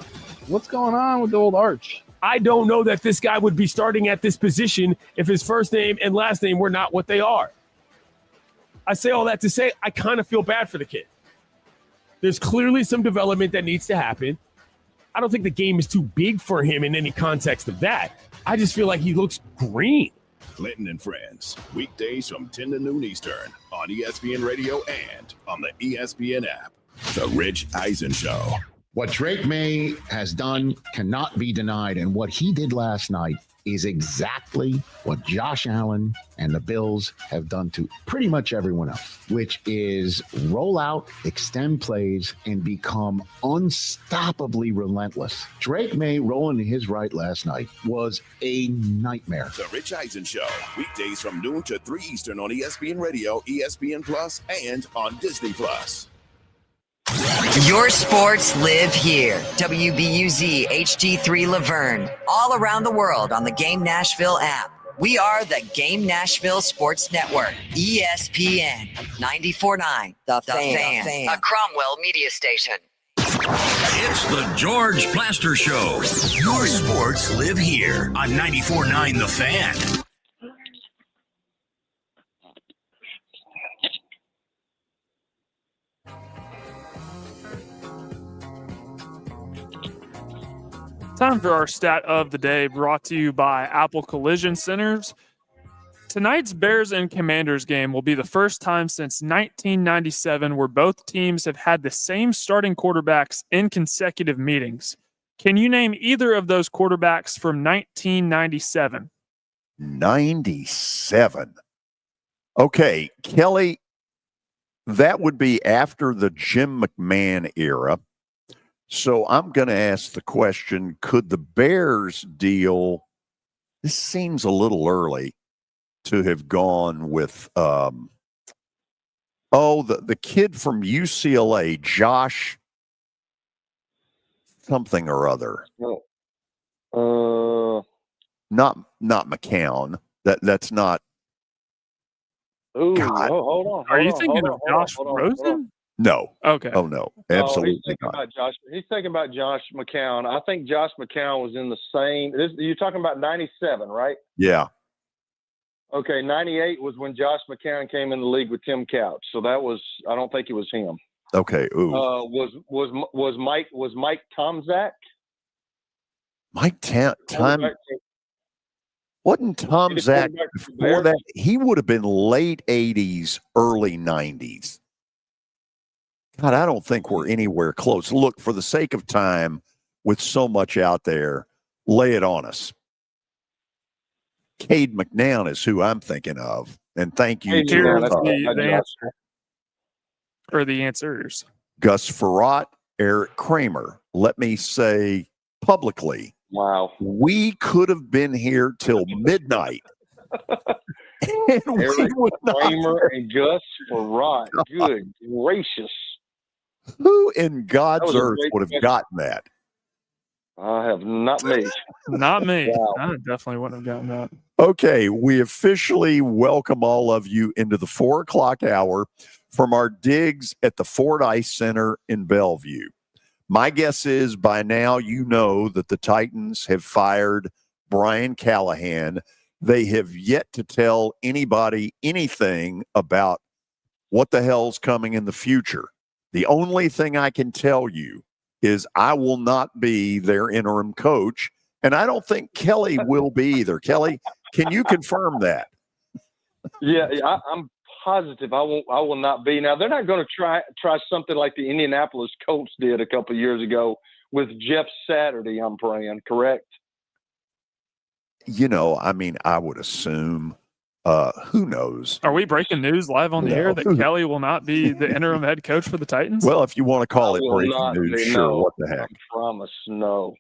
What's going on with the old Arch? I don't know that this guy would be starting at this position if his first name and last name were not what they are. I say all that to say I kind of feel bad for the kid. There's clearly some development that needs to happen. I don't think the game is too big for him in any context of that. I just feel like he looks green. Clinton and Friends, weekdays from 10 to noon Eastern on ESPN Radio and on the ESPN app. The Rich Eisen Show. What Drake May has done cannot be denied, and what he did last night is exactly what Josh Allen and the Bills have done to pretty much everyone else, which is roll out, extend plays, and become unstoppably relentless. Drake May rolling to his right last night was a nightmare. The Rich Eisen Show, weekdays from noon to 3 Eastern on ESPN Radio, ESPN Plus, and on Disney Plus. Your sports live here. WBUZ HD3 Laverne. All around the world on the Game Nashville app. We are the Game Nashville Sports Network. ESPN 94.9. The Fan. A Cromwell media station. It's the George Plaster Show. Your sports live here on 94.9 The Fan. Time for our stat of the day, brought to you by Apple Collision Centers. Tonight's Bears and Commanders game will be the first time since 1997 where both teams have had the same starting quarterbacks in consecutive meetings. Can you name either of those quarterbacks from 1997? 97. Okay, Kelly, that would be after the Jim McMahon era. So I'm going to ask the question, could the Bears deal, this seems a little early to have gone with, the kid from UCLA, Josh something or other. Not McCown. That's not. Ooh, God. hold on. Are you thinking of Josh Rosen? No. Okay. Oh, no. Absolutely he's thinking not. about Josh. He's thinking about Josh McCown. I think Josh McCown was in the same. You're talking about 97, right? Yeah. Okay, 98 was when Josh McCown came in the league with Tim Couch. So that was. I don't think it was him. Okay. Ooh. Was Mike Tomczak? Mike Tom. Wasn't Tom Zach before that? He would have been late 80s, early 90s. God, I don't think we're anywhere close. Look, for the sake of time, with so much out there, lay it on us. Cade McNown is who I'm thinking of. And thank you to the answer. Or the answers. Gus Frerotte, Eric Kramer. Let me say publicly, wow, we could have been here till midnight. And Eric Kramer and Gus Frerotte. Good gracious. Who in God's earth would have gotten that? I have not me. Not me. Wow. I definitely wouldn't have gotten that. Okay, we officially welcome all of you into the 4 o'clock hour from our digs at the Fordyce Center in Bellevue. My guess is by now you know that the Titans have fired Brian Callahan. They have yet to tell anybody anything about what the hell's coming in the future. The only thing I can tell you is I will not be their interim coach, and I don't think Kelly will be either. Kelly, can you confirm that? Yeah, I'm positive I will not be. Now, they're not going to try something like the Indianapolis Colts did a couple of years ago with Jeff Saturday, I'm praying, correct? You know, I mean, I would assume, who knows? Are we breaking news live on the air that Kelly will not be the interim head coach for the Titans? Well, if you want to call it breaking news, sure. No, what the heck? I promise, no.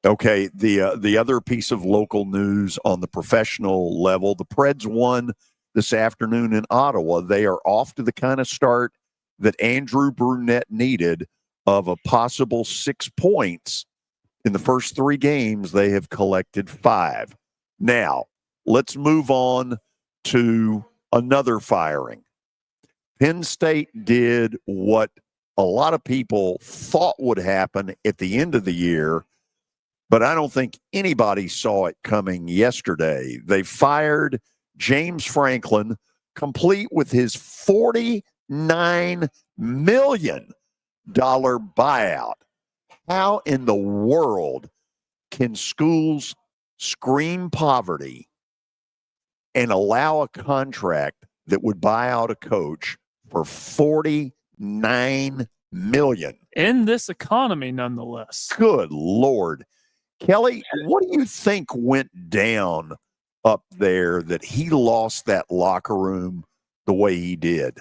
Okay, the other piece of local news on the professional level, the Preds won this afternoon in Ottawa. They are off to the kind of start that Andrew Brunette needed of a possible 6 points. In the first 3 games, they have collected 5. Now, let's move on to another firing. Penn State did what a lot of people thought would happen at the end of the year, but I don't think anybody saw it coming yesterday. They fired James Franklin, complete with his $49 million buyout. How in the world can schools scream poverty and allow a contract that would buy out a coach for $49 million. In this economy, nonetheless. Good Lord. Kelly, what do you think went down up there that he lost that locker room the way he did?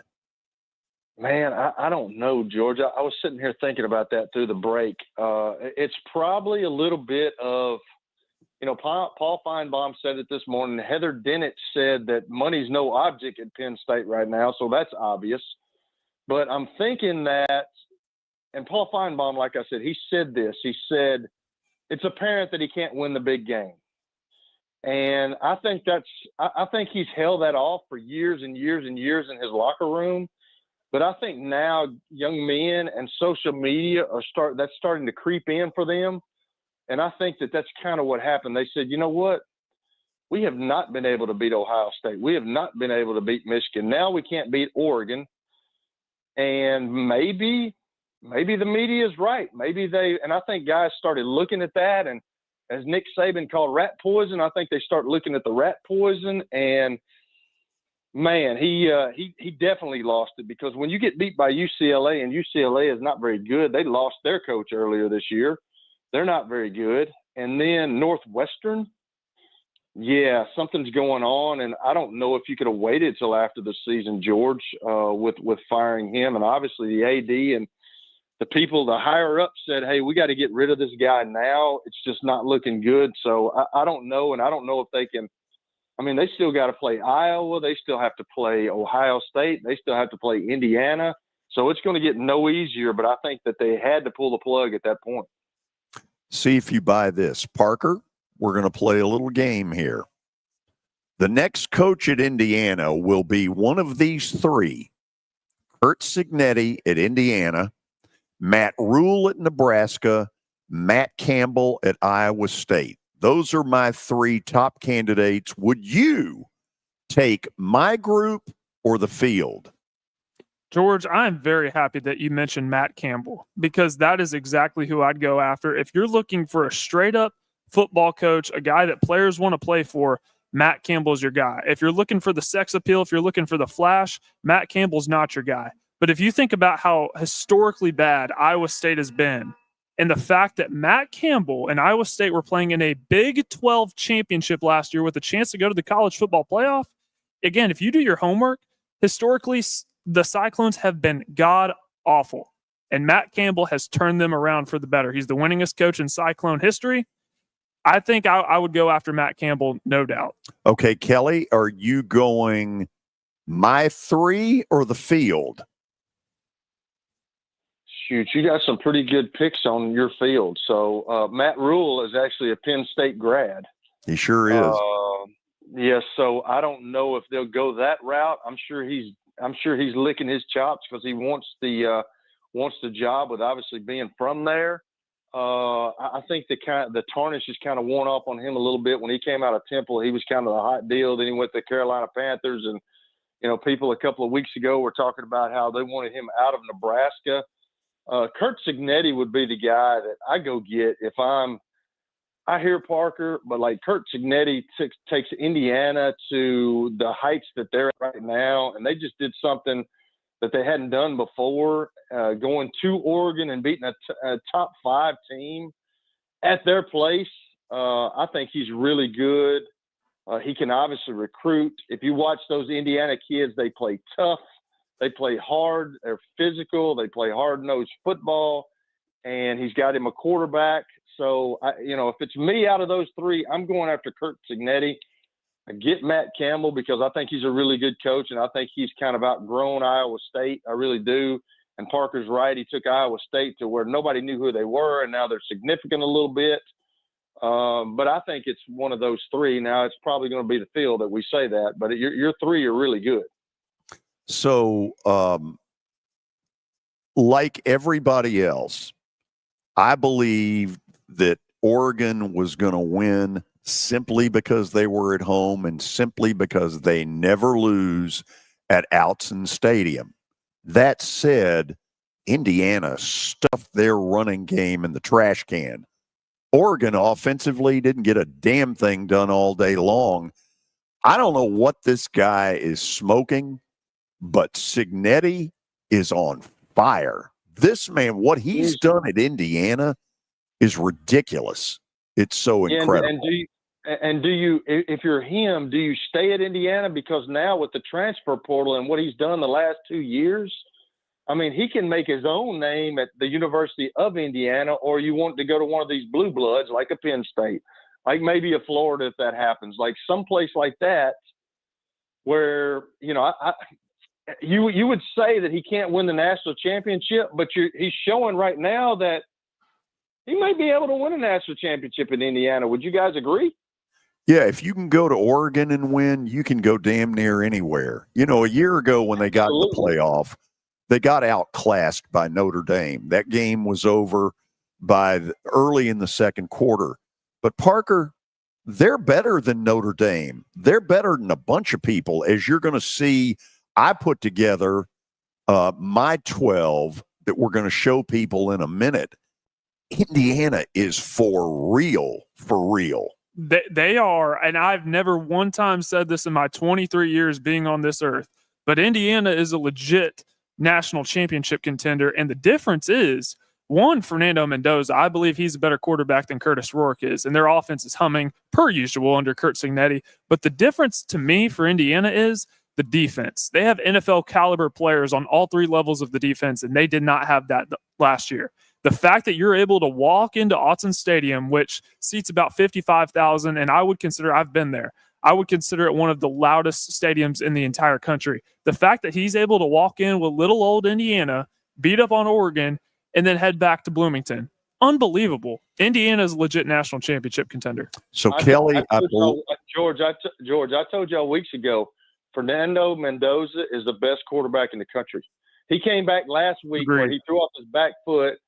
Man, I don't know, George. I was sitting here thinking about that through the break. It's probably a little bit of, Paul Feinbaum said it this morning. Heather Dennett said that money's no object at Penn State right now, so that's obvious. But I'm thinking that, and Paul Feinbaum, like I said, he said this. He said, it's apparent that he can't win the big game. And I think he's held that off for years and years and years in his locker room. But I think now young men and social media that's starting to creep in for them. And I think that's kind of what happened. They said, you know what? We have not been able to beat Ohio State. We have not been able to beat Michigan. Now we can't beat Oregon. And maybe the media is right. And I think guys started looking at that. And as Nick Saban called rat poison, I think they start looking at the rat poison. And man, he definitely lost it, because when you get beat by UCLA, and UCLA is not very good, they lost their coach earlier this year. They're not very good. And then Northwestern, yeah, something's going on. And I don't know if you could have waited till after the season, George, with firing him. And obviously the AD and the people, the higher up said, hey, we got to get rid of this guy now. It's just not looking good. So I don't know. And I don't know if they can. I mean, they still got to play Iowa. They still have to play Ohio State. They still have to play Indiana. So it's going to get no easier, but I think that they had to pull the plug at that point. See if you buy this. Parker, we're going to play a little game here. The next coach at Indiana will be one of these three: Curt Cignetti at Indiana, Matt Rule at Nebraska, Matt Campbell at Iowa State. Those are my three top candidates. Would you take my group or the field? George, I'm very happy that you mentioned Matt Campbell, because that is exactly who I'd go after. If you're looking for a straight up football coach, a guy that players want to play for, Matt Campbell's your guy. If you're looking for the sex appeal, if you're looking for the flash, Matt Campbell's not your guy. But if you think about how historically bad Iowa State has been, and the fact that Matt Campbell and Iowa State were playing in a Big 12 championship last year with a chance to go to the college football playoff, again, if you do your homework, historically, the Cyclones have been god-awful. And Matt Campbell has turned them around for the better. He's the winningest coach in Cyclone history. I think I would go after Matt Campbell, no doubt. Okay, Kelly, are you going my three or the field? Shoot, you got some pretty good picks on your field. So Matt Rule is actually a Penn State grad. He sure is. Yes, so I don't know if they'll go that route. I'm sure he's licking his chops because he wants the job with obviously being from there. I think the tarnish is kind of worn off on him a little bit. When he came out of Temple, he was kind of the hot deal. Then he went to Carolina Panthers, and people a couple of weeks ago were talking about how they wanted him out of Nebraska. Curt Cignetti would be the guy that I go get if I hear Parker, but like Curt Cignetti takes Indiana to the heights that they're at right now, and they just did something that they hadn't done before, going to Oregon and beating a top 5 team at their place. I think he's really good. He can obviously recruit. If you watch those Indiana kids, they play tough. They play hard. They're physical. They play hard-nosed football, and he's got him a quarterback. So, if it's me out of those three, I'm going after Curt Cignetti. I get Matt Campbell because I think he's a really good coach, and I think he's kind of outgrown Iowa State. I really do. And Parker's right. He took Iowa State to where nobody knew who they were, and now they're significant a little bit. But I think it's one of those three. Now, it's probably going to be the field that we say that, but your three are really good. So, like everybody else, I believe that Oregon was going to win simply because they were at home and simply because they never lose at Autzen Stadium. That said, Indiana stuffed their running game in the trash can. Oregon offensively didn't get a damn thing done all day long. I don't know what this guy is smoking, but Cignetti is on fire. This man, what he's done at Indiana is ridiculous. It's so incredible. And do you, if you're him, do you stay at Indiana? Because now with the transfer portal and what he's done the last 2 years, I mean, he can make his own name at the University of Indiana, or you want to go to one of these blue bloods like a Penn State, like maybe a Florida if that happens, like someplace like that where, you know, you would say that he can't win the national championship, but he's showing right now that he may be able to win a national championship in Indiana. Would you guys agree? Yeah, if you can go to Oregon and win, you can go damn near anywhere. You know, a year ago when they got in the playoff, they got outclassed by Notre Dame. That game was over by early in the second quarter. But Parker, they're better than Notre Dame. They're better than a bunch of people, as you're going to see. I put together my 12 that we're going to show people in a minute. Indiana is for real, for real. They are, and I've never one time said this in my 23 years being on this earth, but Indiana is a legit national championship contender, and the difference is, one, Fernando Mendoza, I believe he's a better quarterback than Curtis Rourke is, and their offense is humming, per usual, under Curt Cignetti. But the difference to me for Indiana is the defense. They have NFL caliber players on all three levels of the defense, and they did not have that last year. The fact that you're able to walk into Autzen Stadium, which seats about 55,000, and I would consider, I've been there, I would consider it one of the loudest stadiums in the entire country. The fact that he's able to walk in with little old Indiana, beat up on Oregon, and then head back to Bloomington. Unbelievable. Indiana's a legit national championship contender. So, Kelly, George, I told y'all weeks ago, Fernando Mendoza is the best quarterback in the country. He came back last week where he threw off his back foot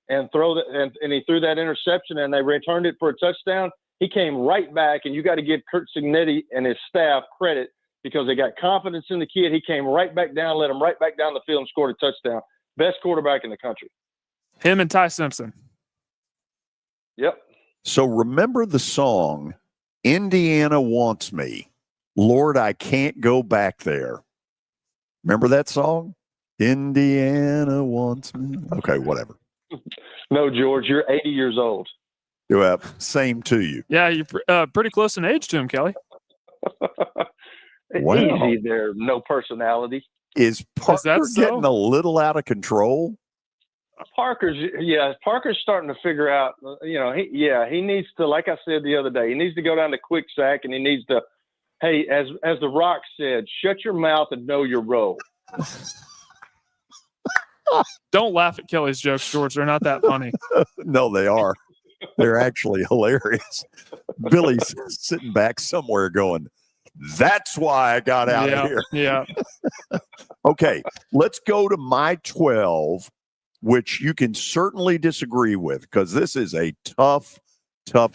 and he threw that interception, and they returned it for a touchdown. He came right back, and you got to give Curt Cignetti and his staff credit because they got confidence in the kid. He came right back down, led him right back down the field, and scored a touchdown. Best quarterback in the country. Him and Ty Simpson. Yep. So remember the song, Indiana Wants Me. Lord, I Can't Go Back There. Remember that song? Indiana Wants Me. Okay, whatever. No, George, you're 80 years old. Well, same to you. Yeah, you're pretty close in age to him, Kelly. Wow. Easy there, no personality. Is Parker so? getting a little out of control? Parker's starting to figure out, he needs to, like I said the other day, he needs to go down to quick sack, and he needs to, hey, as The Rock said, shut your mouth and know your role. Don't laugh at Kelly's jokes, George. They're not that funny. No, they are. They're actually hilarious. Billy's sitting back somewhere going, that's why I got out of here. Yeah. Okay, let's go to my 12, which you can certainly disagree with because this is a tough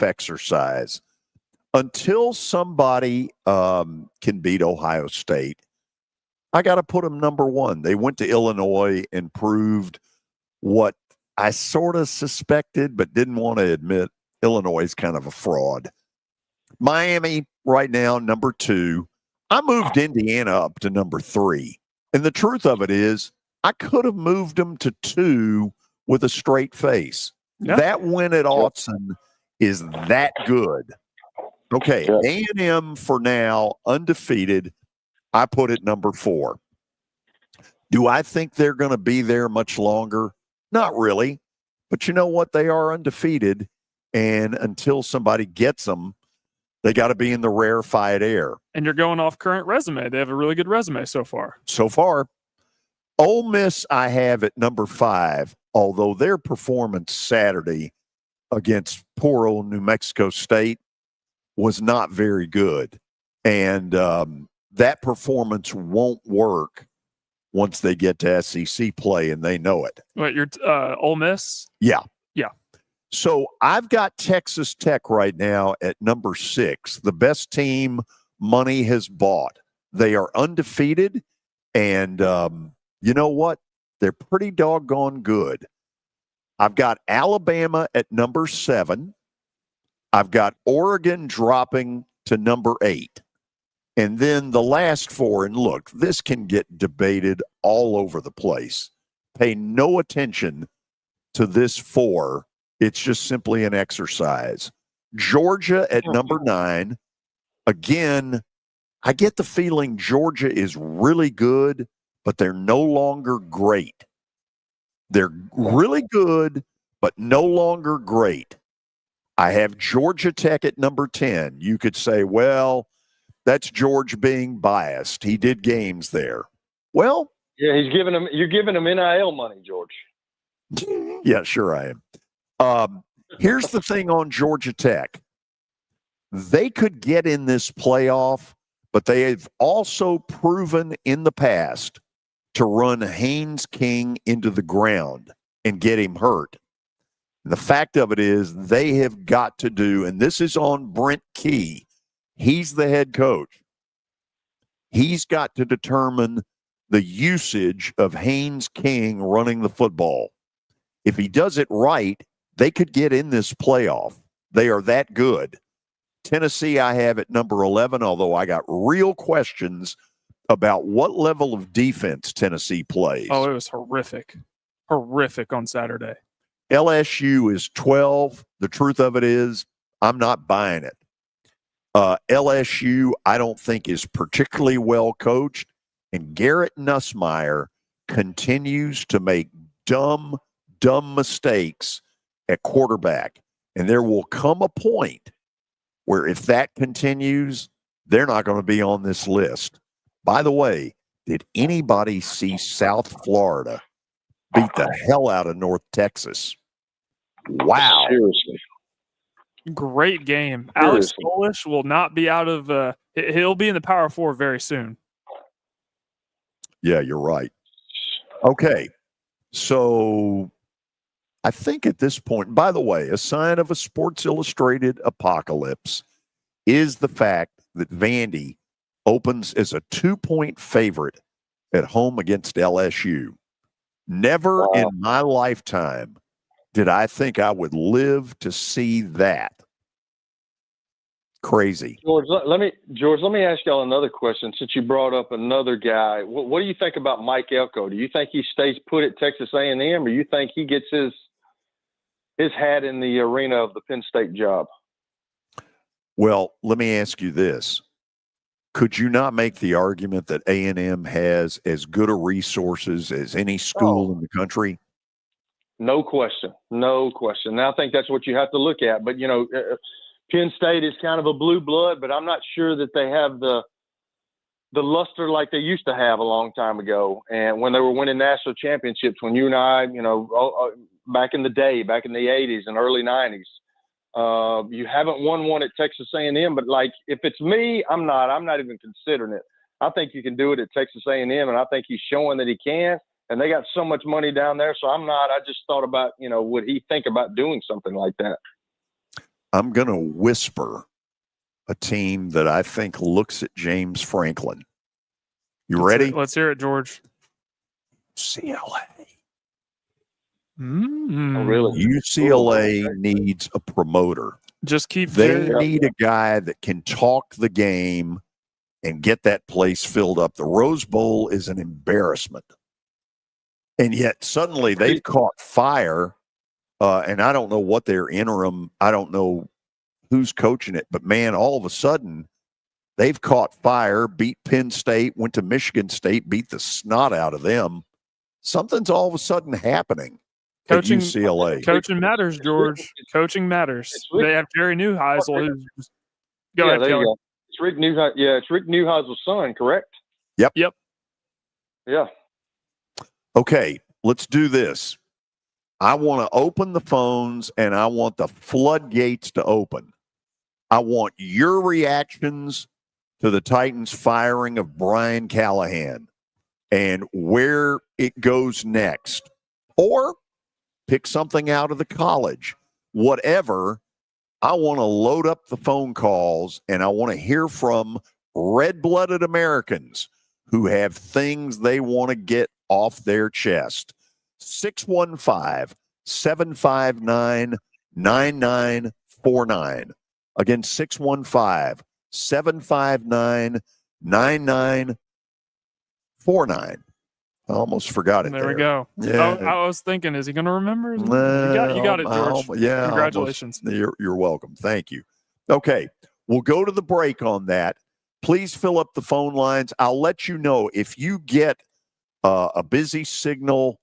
exercise. Until somebody can beat Ohio State, I got to put them number one. They went to Illinois and proved what I sort of suspected but didn't want to admit. Illinois is kind of a fraud. Miami right now, number 2. I moved Indiana up to number 3. And the truth of it is I could have moved them to 2 with a straight face. Yeah. That win at Autzen is that good. Okay, A&M for now, undefeated. I put it number 4. Do I think they're going to be there much longer? Not really. But you know what? They are undefeated. And until somebody gets them, they got to be in the rarefied air. And you're going off current resume. They have a really good resume so far. So far. Ole Miss I have at number 5, although their performance Saturday against poor old New Mexico State was not very good. And that performance won't work once they get to SEC play, and they know it. What, you're Ole Miss? Yeah. Yeah. So I've got Texas Tech right now at number 6, the best team money has bought. They are undefeated, and you know what? They're pretty doggone good. I've got Alabama at number 7. I've got Oregon dropping to number 8. And then the last four, and look, this can get debated all over the place. Pay no attention to this four. It's just simply an exercise. Georgia at number 9. Again, I get the feeling Georgia is really good, but they're no longer great. They're really good, but no longer great. I have Georgia Tech at number 10. You could say, well, that's George being biased. He did games there. Well, yeah, you're giving him NIL money, George. Yeah, sure I am. Here's the thing on Georgia Tech. They could get in this playoff, but they have also proven in the past to run Haynes King into the ground and get him hurt. The fact of it is they have got to do, and this is on Brent Key. He's the head coach. He's got to determine the usage of Haynes King running the football. If he does it right, they could get in this playoff. They are that good. Tennessee I have at number 11, although I got real questions about what level of defense Tennessee plays. Oh, it was horrific. Horrific on Saturday. LSU is 12. The truth of it is, I'm not buying it. LSU, I don't think, is particularly well coached, and Garrett Nussmeier continues to make dumb mistakes at quarterback. And there will come a point where if that continues, they're not going to be on this list. By the way, did anybody see South Florida beat the hell out of North Texas? Wow. Seriously. Great game. Alex Polish will not be out of he'll be in the Power 4 very soon. Yeah, you're right. Okay. So I think at this point, by the way, a sign of a Sports Illustrated apocalypse is the fact that Vandy opens as a 2-point favorite at home against LSU. Never in my lifetime did I think I would live to see that. Crazy. George, let me ask y'all another question. Since you brought up another guy, what do you think about Mike Elko? Do you think he stays put at Texas A&M, or you think he gets his hat in the arena of the Penn State job? Well, let me ask you this. Could you not make the argument that A&M has as good a resources as any school in the country? No question. No question. Now, I think that's what you have to look at. But, Penn State is kind of a blue blood, but I'm not sure that they have the luster like they used to have a long time ago. And when they were winning national championships, when you and I, back in the day, back in the 80s and early 90s, you haven't won one at Texas A&M. But, if it's me, I'm not even considering it. I think you can do it at Texas A&M, and I think he's showing that he can. And they got so much money down there, so I'm not. I just thought about, would he think about doing something like that? I'm going to whisper a team that I think looks at James Franklin. You ready? Let's hear it, George. UCLA. Oh, really? UCLA needs a promoter. Just keep. They need a guy that can talk the game and get that place filled up. The Rose Bowl is an embarrassment. And yet suddenly they've caught fire. And I don't know what their interim, I don't know who's coaching it, but man, all of a sudden they've caught fire, beat Penn State, went to Michigan State, beat the snot out of them. Something's all of a sudden happening at UCLA. Coaching matters, George. Coaching matters. They have Jerry Neuheisel. Go ahead, there Kelly. you go. It's Rick Neuheisel. Yeah, it's Rick Neuheisel's son, correct? Yep. Yeah. Okay, let's do this. I want to open the phones and I want the floodgates to open. I want your reactions to the Titans firing of Brian Callahan and where it goes next. Or pick something out of the college. Whatever, I want to load up the phone calls and I want to hear from red-blooded Americans who have things they want to get off their chest. 615-759-9949. Again, 615-759-9949. 9949. I almost forgot it. There we go. Yeah. I was thinking, is he going to remember? You got it, George. Yeah. Congratulations. You're welcome. Thank you. Okay. We'll go to the break on that. Please fill up the phone lines. I'll let you know if you get a busy signal.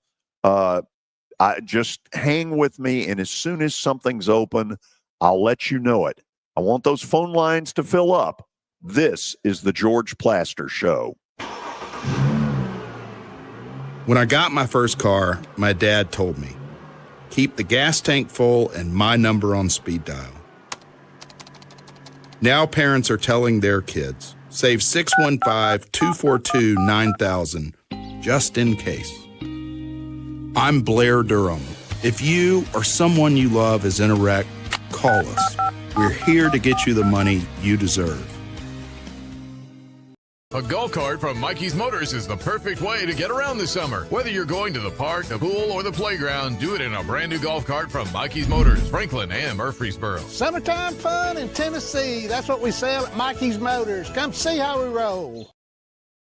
Just hang with me, and as soon as something's open, I'll let you know it. I want those phone lines to fill up. This is the George Plaster Show. When I got my first car, my dad told me, keep the gas tank full and my number on speed dial. Now parents are telling their kids, save 615-242-9000 just in case. I'm Blair Durham. If you or someone you love is in a wreck, call us. We're here to get you the money you deserve. A golf cart from Mikey's Motors is the perfect way to get around this summer. Whether you're going to the park, the pool, or the playground, do it in a brand new golf cart from Mikey's Motors, Franklin and Murfreesboro. Summertime fun in Tennessee. That's what we sell at Mikey's Motors. Come see how we roll.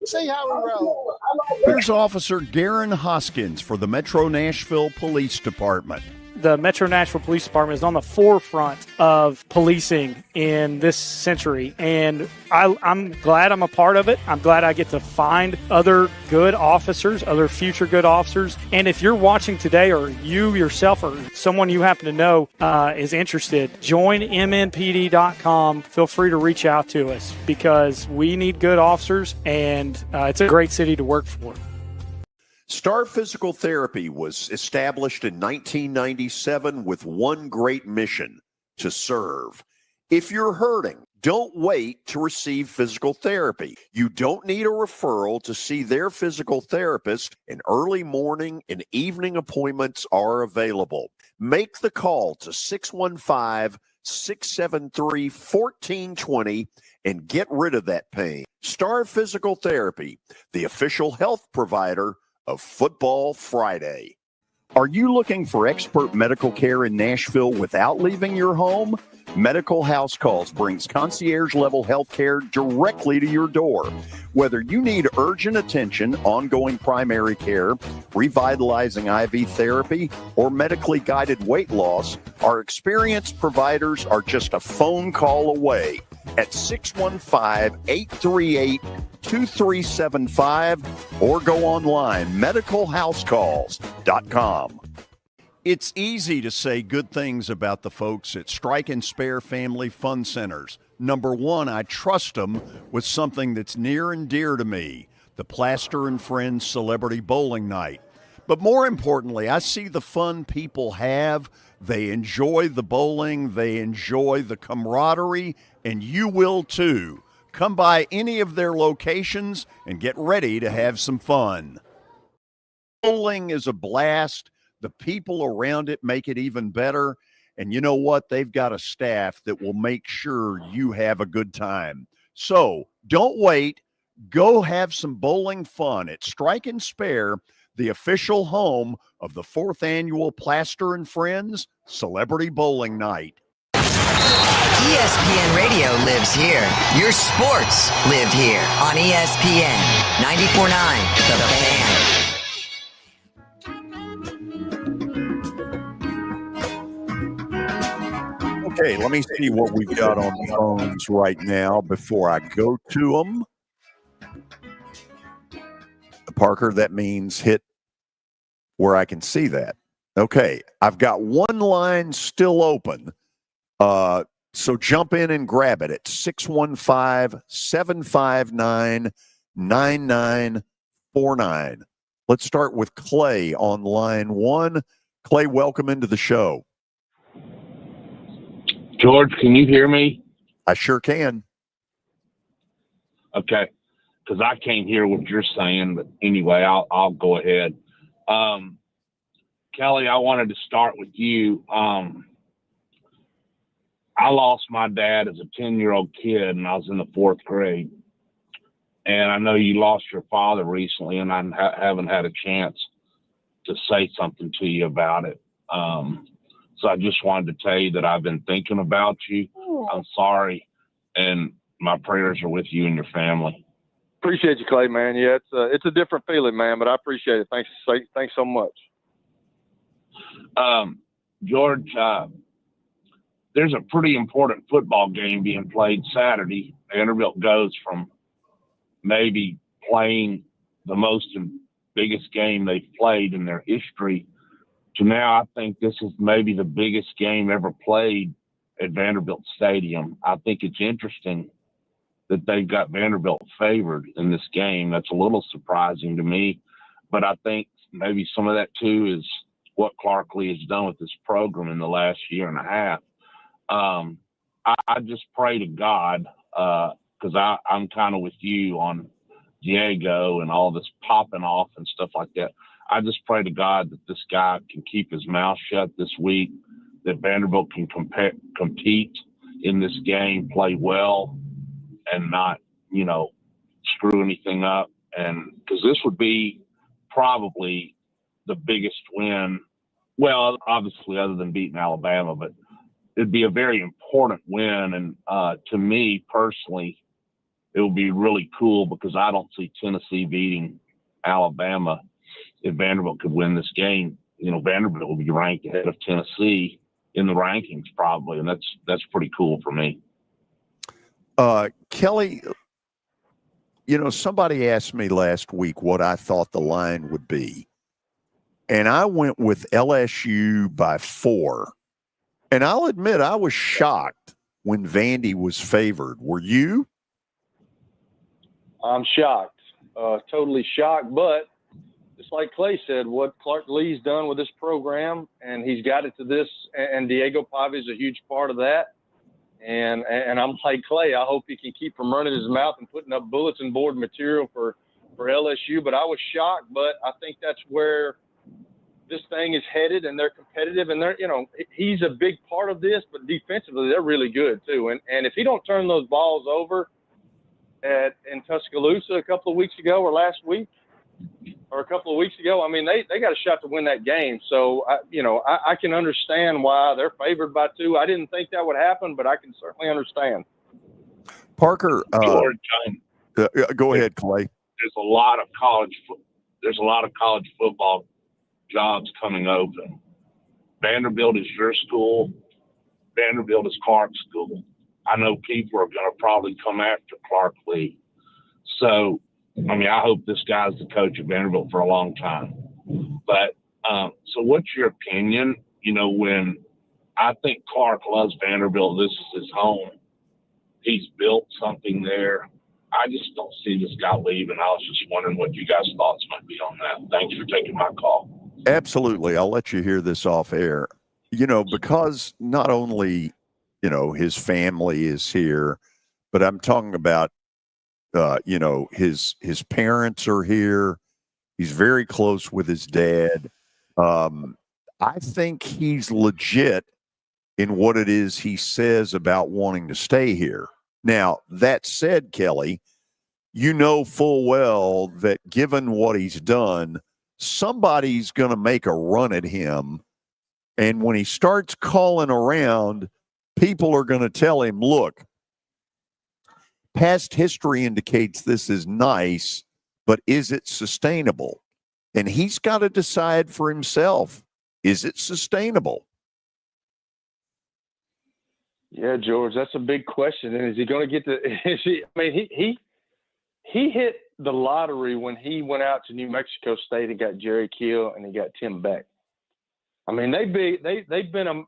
See how we roll. Here's Officer Garen Hoskins for the Metro Nashville Police Department. The Metro Nashville Police Department is on the forefront of policing in this century, and I'm glad I'm a part of it. I'm glad I get to find other good officers, other future good officers. And if you're watching today, or you yourself or someone you happen to know is interested, join MNPD.com. Feel free to reach out to us because we need good officers, and it's a great city to work for. Star Physical Therapy was established in 1997 with one great mission: to serve. If you're hurting, don't wait to receive physical therapy. You don't need a referral to see their physical therapist, and early morning and evening appointments are available. Make the call to 615-673-1420 and get rid of that pain. Star Physical Therapy, the official health provider of Football Friday. Are you looking for expert medical care in Nashville without leaving your home? Medical House Calls brings concierge-level health care directly to your door. Whether you need urgent attention, ongoing primary care, revitalizing IV therapy, or medically guided weight loss, our experienced providers are just a phone call away at 615-838-2375 or go online, medicalhousecalls.com. It's easy to say good things about the folks at Strike and Spare Family Fun Centers. Number one, I trust them with something that's near and dear to me, the Plaster and Friends Celebrity Bowling Night. But more importantly, I see the fun people have. They enjoy the bowling, they enjoy the camaraderie, and you will too. Come by any of their locations and get ready to have some fun. Bowling is a blast. The people around it make it even better. And you know what? They've got a staff that will make sure you have a good time. So don't wait. Go have some bowling fun at Strike and Spare, the official home of the 4th annual Plaster and Friends Celebrity Bowling Night. ESPN Radio lives here. Your sports live here on ESPN 94.9 The Fan. Okay, let me see what we've got on the phones right now before I go to them. Parker, that means hit where I can see that. Okay, I've got one line still open. So jump in and grab it at 615-759-9949. Let's start with Clay on line one. Clay, welcome into the show. George, can you hear me? I sure can. Okay, because I can't hear what you're saying, but anyway, I'll go ahead. Kelly, I wanted to start with you. I lost my dad as a 10-year-old kid, and I was in the 4th grade. And I know you lost your father recently, and I haven't had a chance to say something to you about it. So I just wanted to tell you that I've been thinking about you. I'm sorry, and my prayers are with you and your family. Appreciate you, Clay, man. Yeah, it's a different feeling, man, but I appreciate it. Thanks so much. George, there's a pretty important football game being played Saturday. Vanderbilt goes from maybe playing the most and biggest game they've played in their history to now I think this is maybe the biggest game ever played at Vanderbilt Stadium. I think it's interesting that they've got Vanderbilt favored in this game. That's a little surprising to me, but I think maybe some of that too is what Clark Lee has done with this program in the last year and a half. I just pray to God, because I'm kind of with you on Diego and all this popping off and stuff like that. I just pray to God that this guy can keep his mouth shut this week, that Vanderbilt can compete in this game, play well, and not, screw anything up. And because this would be probably the biggest win, well, obviously other than beating Alabama, but it'd be a very important win. And to me personally, it would be really cool because I don't see Tennessee beating Alabama. If Vanderbilt could win this game, Vanderbilt will be ranked ahead of Tennessee in the rankings probably, and that's pretty cool for me. Kelly, somebody asked me last week what I thought the line would be, and I went with LSU by 4. And I'll admit I was shocked when Vandy was favored. Were you? I'm shocked, totally shocked, but just like Clay said, what Clark Lee's done with this program, and he's got it to this, and Diego Pavia is a huge part of that. And I'm like Clay, I hope he can keep from running his mouth and putting up bulletin board material for LSU. But I was shocked, but I think that's where this thing is headed, and they're competitive, and he's a big part of this, but defensively they're really good too. And if he don't turn those balls over in Tuscaloosa a couple of weeks ago or last week, or a couple of weeks ago, I mean, they got a shot to win that game. So, I can understand why they're favored by 2. I didn't think that would happen, but I can certainly understand. Parker, George, go ahead, Clay. There's a lot of college football jobs coming open. Vanderbilt is your school. Vanderbilt is Clark's school. I know people are going to probably come after Clark Lee. So, I hope this guy's the coach at Vanderbilt for a long time. But so what's your opinion? When I think Clark loves Vanderbilt, this is his home. He's built something there. I just don't see this guy leaving. I was just wondering what you guys' thoughts might be on that. Thanks for taking my call. Absolutely. I'll let you hear this off air. Because not only, his family is here, but I'm talking about his parents are here. He's very close with his dad. I think he's legit in what it is he says about wanting to stay here. Now, that said, Kelly, full well that given what he's done, somebody's going to make a run at him. And when he starts calling around, people are going to tell him, look, past history indicates this is nice, but is it sustainable? And he's got to decide for himself, is it sustainable? Yeah, George, that's a big question. And is he going to get he hit the lottery when he went out to New Mexico State and got Jerry Kill and he got Tim Beck. They've been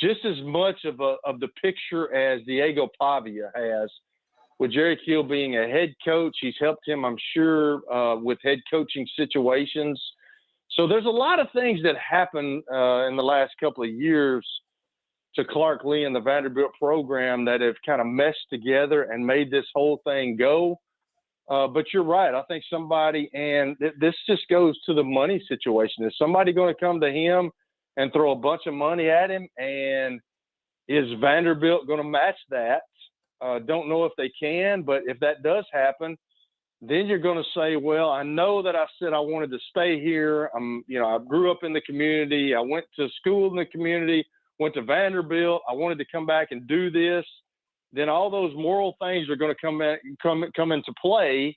just as much of the picture as Diego Pavia has. With Jerry Kill being a head coach, he's helped him, I'm sure, with head coaching situations. So there's a lot of things that happened in the last couple of years to Clark Lee and the Vanderbilt program that have kind of meshed together and made this whole thing go. But you're right. I think somebody, and this just goes to the money situation. Is somebody going to come to him and throw a bunch of money at him? And is Vanderbilt going to match that? Don't know if they can, but if that does happen, then you're going to say, well, I know that I said I wanted to stay here. I grew up in the community. I went to school in the community, went to Vanderbilt. I wanted to come back and do this. then all those moral things are going to come into play.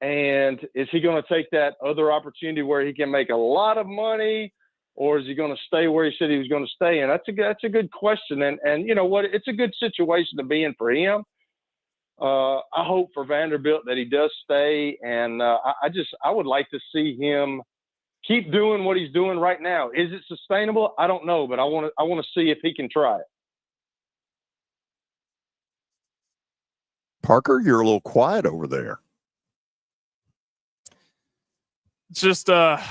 And is he going to take that other opportunity where he can make a lot of money, or is he going to stay where he said he was going to stay? And that's a good question. And you know what? It's a good situation to be in for him. I hope for Vanderbilt that he does stay. And I would like to see him keep doing what he's doing right now. Is it sustainable? I don't know, but I want to see if he can try it. Parker, you're a little quiet over there. It's just a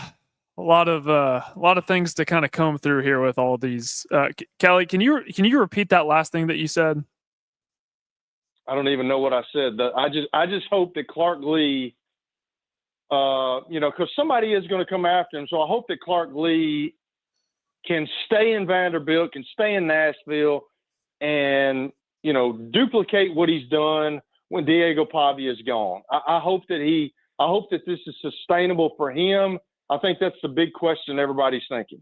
lot of things to kind of comb through here with all these. Kelly, can you repeat that last thing that you said? I don't even know what I said. I just hope that Clark Lee, because somebody is going to come after him. So I hope that Clark Lee can stay in Vanderbilt, can stay in Nashville, and duplicate what he's done when Diego Pavia is gone. I hope that this is sustainable for him. I think that's the big question everybody's thinking.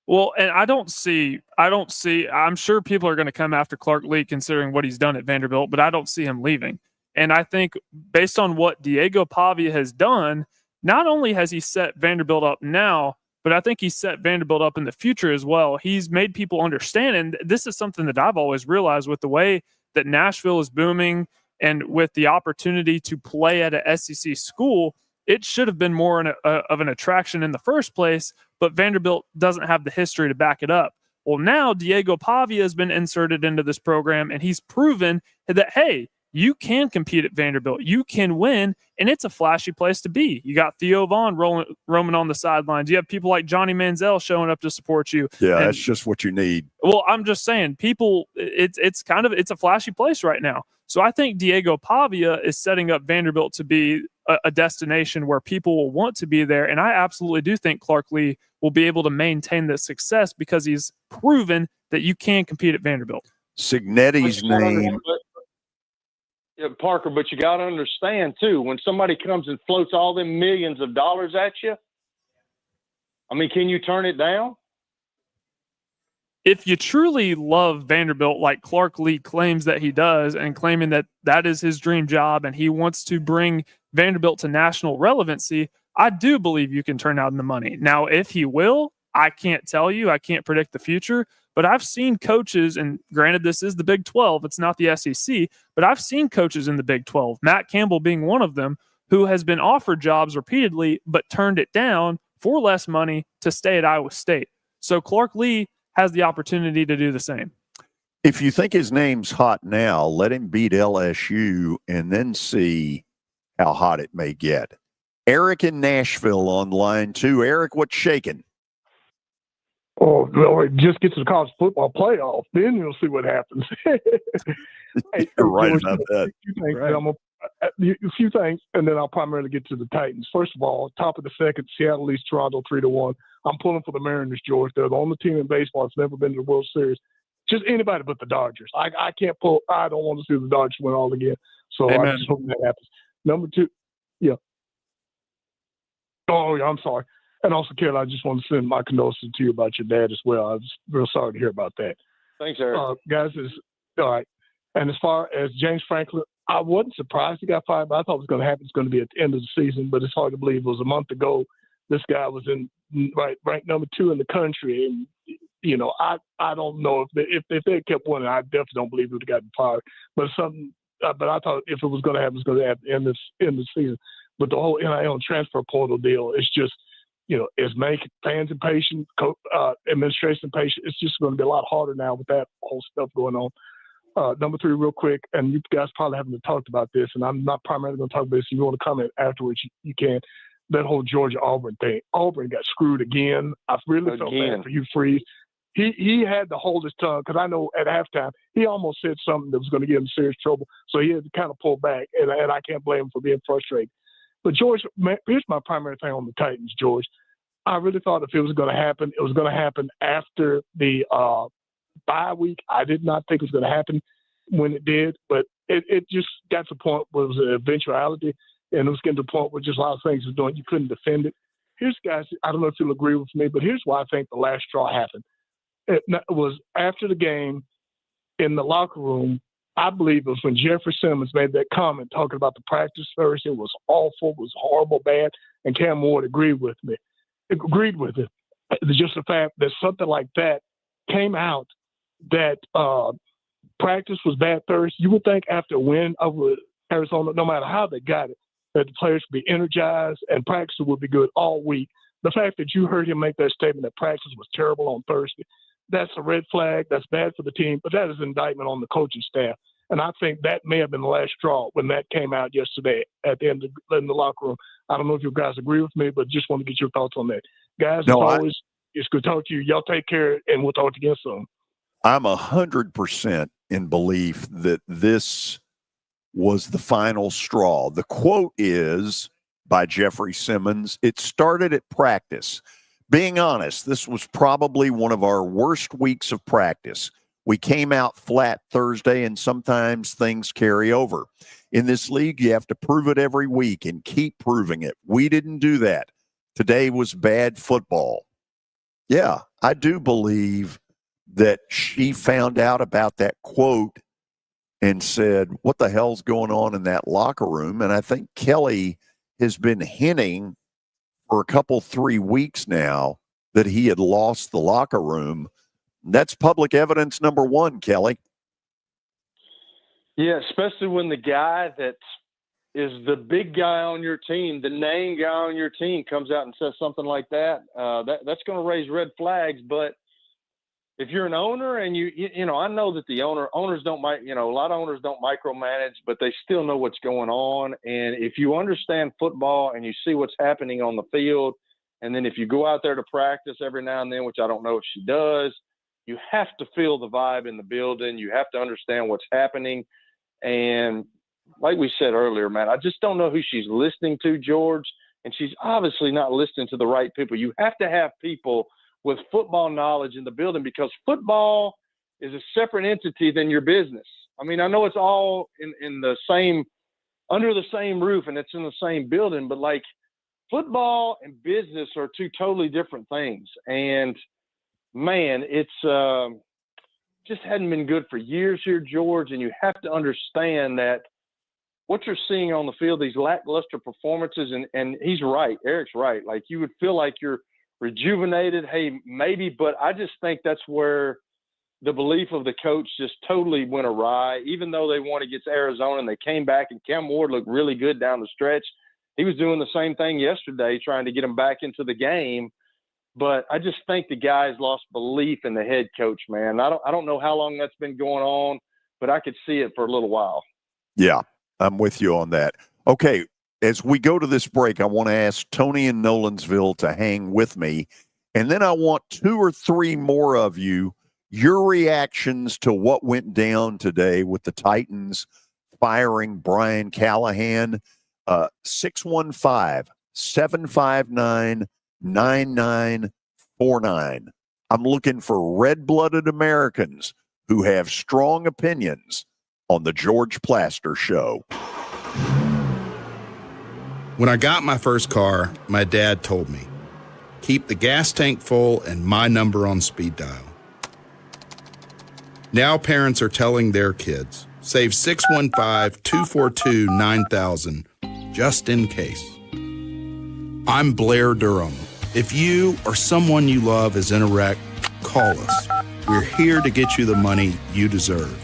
Well, and I don't see, I'm sure people are going to come after Clark Lee considering what he's done at Vanderbilt, but I don't see him leaving. And I think based on what Diego Pavia has done, not only has he set Vanderbilt up now, but I think he's set Vanderbilt up in the future as well. He's made people understand, and this is something that I've always realized with the way that Nashville is booming and with the opportunity to play at a SEC school, it should have been more of an attraction in the first place, but Vanderbilt doesn't have the history to back it up. Well, now Diego Pavia has been inserted into this program, and he's proven that, hey, you can compete at Vanderbilt. You can win, and it's a flashy place to be. You got Theo Vaughn roaming on the sidelines. You have people like Johnny Manziel showing up to support you. Yeah, that's just what you need. Well, I'm just saying, people, it's a flashy place right now. So I think Diego Pavia is setting up Vanderbilt to be a destination where people will want to be there. And I absolutely do think Clark Lee will be able to maintain this success because he's proven that you can compete at Vanderbilt. Signetti's name. Parker, but you got to understand, too, when somebody comes and floats all them millions of dollars at you, I mean, can you turn it down? If you truly love Vanderbilt like Clark Lee claims that he does, and claiming that that is his dream job and he wants to bring Vanderbilt to national relevancy, I do believe you can turn out the money. Now, if he will, I can't tell you. I can't predict the future. But I've seen coaches, and granted this is the Big 12, it's not the SEC, but I've seen coaches in the Big 12, Matt Campbell being one of them, who has been offered jobs repeatedly but turned it down for less money to stay at Iowa State. So Clark Lee has the opportunity to do the same. If you think his name's hot now, let him beat LSU and then see how hot it may get. Eric in Nashville on line 2. Eric, what's shaking? Oh, well, just get to the college football playoff. Then you'll see what happens. Hey, you're right about that. A few things, and then I'll primarily get to the Titans. First of all, top of the second, Seattle leads Toronto 3-1. I'm pulling for the Mariners, George. They're the only team in baseball that's never been to the World Series. Just anybody but the Dodgers. I can't pull. I don't want to see the Dodgers win all again. So Amen. I just hope that happens. Number 2, yeah. Oh, yeah, I'm sorry. And also, Kelly, I just want to send my condolences to you about your dad as well. I was real sorry to hear about that. Thanks, Eric. Guys, all right. And as far as James Franklin, I wasn't surprised he got fired, but I thought it was going to happen. It's going to be at the end of the season, but it's hard to believe. It was a month ago. This guy was ranked number 2 in the country. And, I don't know if they had kept winning, I definitely don't believe he would have gotten fired. But but I thought if it was going to happen, it was going to happen at the end of the season. But the whole NIL transfer portal deal, it's just, as many fans impatient, administration impatient, it's just going to be a lot harder now with that whole stuff going on. Number 3, real quick, and you guys probably haven't talked about this, and I'm not primarily going to talk about this. If you want to comment afterwards, you can. That whole Georgia-Auburn thing. Auburn got screwed again. I really felt bad for Hugh Freeze. He had to hold his tongue because I know at halftime he almost said something that was going to get him serious trouble, so he had to kind of pull back, and I can't blame him for being frustrated. But, George, here's my primary thing on the Titans, George. I really thought if it was going to happen, it was going to happen after the bye week. I did not think it was going to happen when it did, but it just got to the point where it was an eventuality, and it was getting to the point where just a lot of things were doing. You couldn't defend it. Here's, guys, I don't know if you'll agree with me, but here's why I think the last straw happened. It was after the game in the locker room. I believe it was when Jeffrey Simmons made that comment talking about the practice Thursday was awful, was horrible, bad, and Cam Ward agreed with it. It's just the fact that something like that came out that practice was bad Thursday. You would think after a win over Arizona, no matter how they got it, that the players would be energized and practice would be good all week. The fact that you heard him make that statement that practice was terrible on Thursday, that's a red flag. That's bad for the team, but that is an indictment on the coaching staff. And I think that may have been the last straw when that came out yesterday at the end in the locker room. I don't know if you guys agree with me, but just want to get your thoughts on that. Guys, as always, it's good to talk to you. Y'all take care, and we'll talk again soon. I'm 100% in belief that this was the final straw. The quote is by Jeffrey Simmons, "It started at practice. Being honest, this was probably one of our worst weeks of practice. We came out flat Thursday, and sometimes things carry over. In this league, you have to prove it every week and keep proving it. We didn't do that. Today was bad football." Yeah, I do believe that she found out about that quote and said, what the hell's going on in that locker room? And I think Kelly has been hinting for a couple, 3 weeks now that he had lost the locker room. That's public evidence number one, Kelly. Yeah, especially when the guy that is the big guy on your team, the name guy on your team, comes out and says something like that. That's going to raise red flags. But if you're an owner and you know, I know that the owners don't, a lot of owners don't micromanage, but they still know what's going on. And if you understand football and you see what's happening on the field, and then if you go out there to practice every now and then, which I don't know if she does, you have to feel the vibe in the building. You have to understand what's happening. And like we said earlier, man, I just don't know who she's listening to, George. And she's obviously not listening to the right people. You have to have people with football knowledge in the building, because football is a separate entity than your business. I mean, I know it's all in the same, under the same roof, and it's in the same building, but like football and business are two totally different things. And man, it's just hadn't been good for years here, George. And you have to understand that what you're seeing on the field, these lackluster performances, and he's right, Eric's right. Like, you would feel like you're rejuvenated, hey, maybe, but I just think that's where the belief of the coach just totally went awry. Even though they won against Arizona and they came back, and Cam Ward looked really good down the stretch, he was doing the same thing yesterday, trying to get him back into the game. But I just think the guys lost belief in the head coach, man. I don't know how long that's been going on, but I could see it for a little while. Yeah, I'm with you on that. Okay, as we go to this break, I want to ask Tony in Nolensville to hang with me. And then I want 2 or 3 more of you, your reactions to what went down today with the Titans firing Brian Callahan. 615-759-9949. I'm looking for red-blooded Americans who have strong opinions on the George Plaster Show. When I got my first car, my dad told me, keep the gas tank full and my number on speed dial. Now parents are telling their kids, save 615-242-9000 just in case. I'm Blair Durham. If you or someone you love is in a wreck, call us. We're here to get you the money you deserve.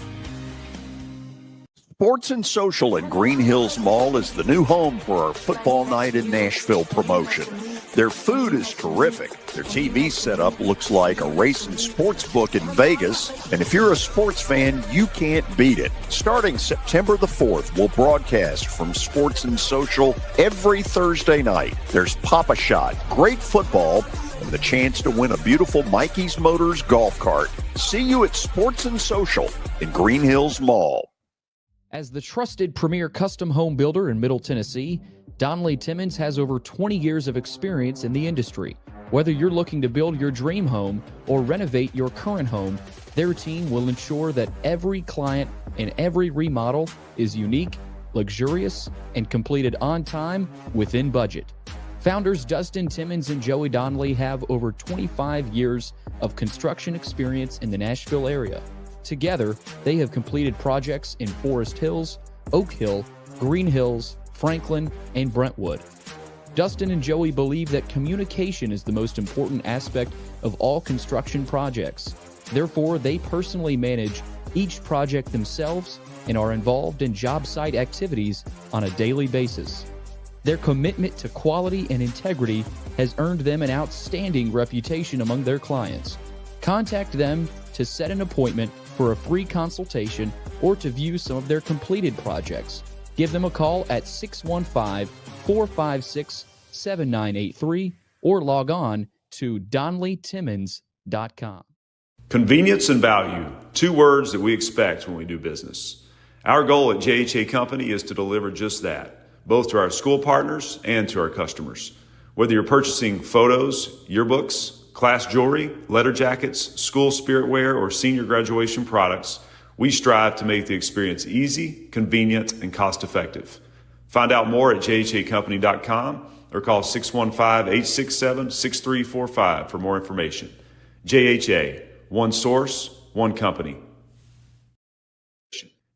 Sports and Social in Green Hills Mall is the new home for our Football Night in Nashville promotion. Their food is terrific. Their TV setup looks like a racing sports book in Vegas. And if you're a sports fan, you can't beat it. Starting September the 4th, we'll broadcast from Sports and Social every Thursday night. There's Pop-A-Shot, great football, and the chance to win a beautiful Mikey's Motors golf cart. See you at Sports and Social in Green Hills Mall. As the trusted premier custom home builder in Middle Tennessee, Donnelly Timmons has over 20 years of experience in the industry. Whether you're looking to build your dream home or renovate your current home, their team will ensure that every client and every remodel is unique, luxurious, and completed on time within budget. Founders Dustin Timmons and Joey Donnelly have over 25 years of construction experience in the Nashville area. Together, they have completed projects in Forest Hills, Oak Hill, Green Hills, Franklin, and Brentwood. Dustin and Joey believe that communication is the most important aspect of all construction projects. Therefore, they personally manage each project themselves and are involved in job site activities on a daily basis. Their commitment to quality and integrity has earned them an outstanding reputation among their clients. Contact them to set an appointment for a free consultation or to view some of their completed projects. Give them a call at 615-456-7983 or log on to DonleyTimmons.com. Convenience and value, two words that we expect when we do business. Our goal at JHA Company is to deliver just that, both to our school partners and to our customers. Whether you're purchasing photos, yearbooks, class jewelry, letter jackets, school spirit wear, or senior graduation products, we strive to make the experience easy, convenient, and cost-effective. Find out more at jhacompany.com or call 615-867-6345 for more information. JHA, one source, one company.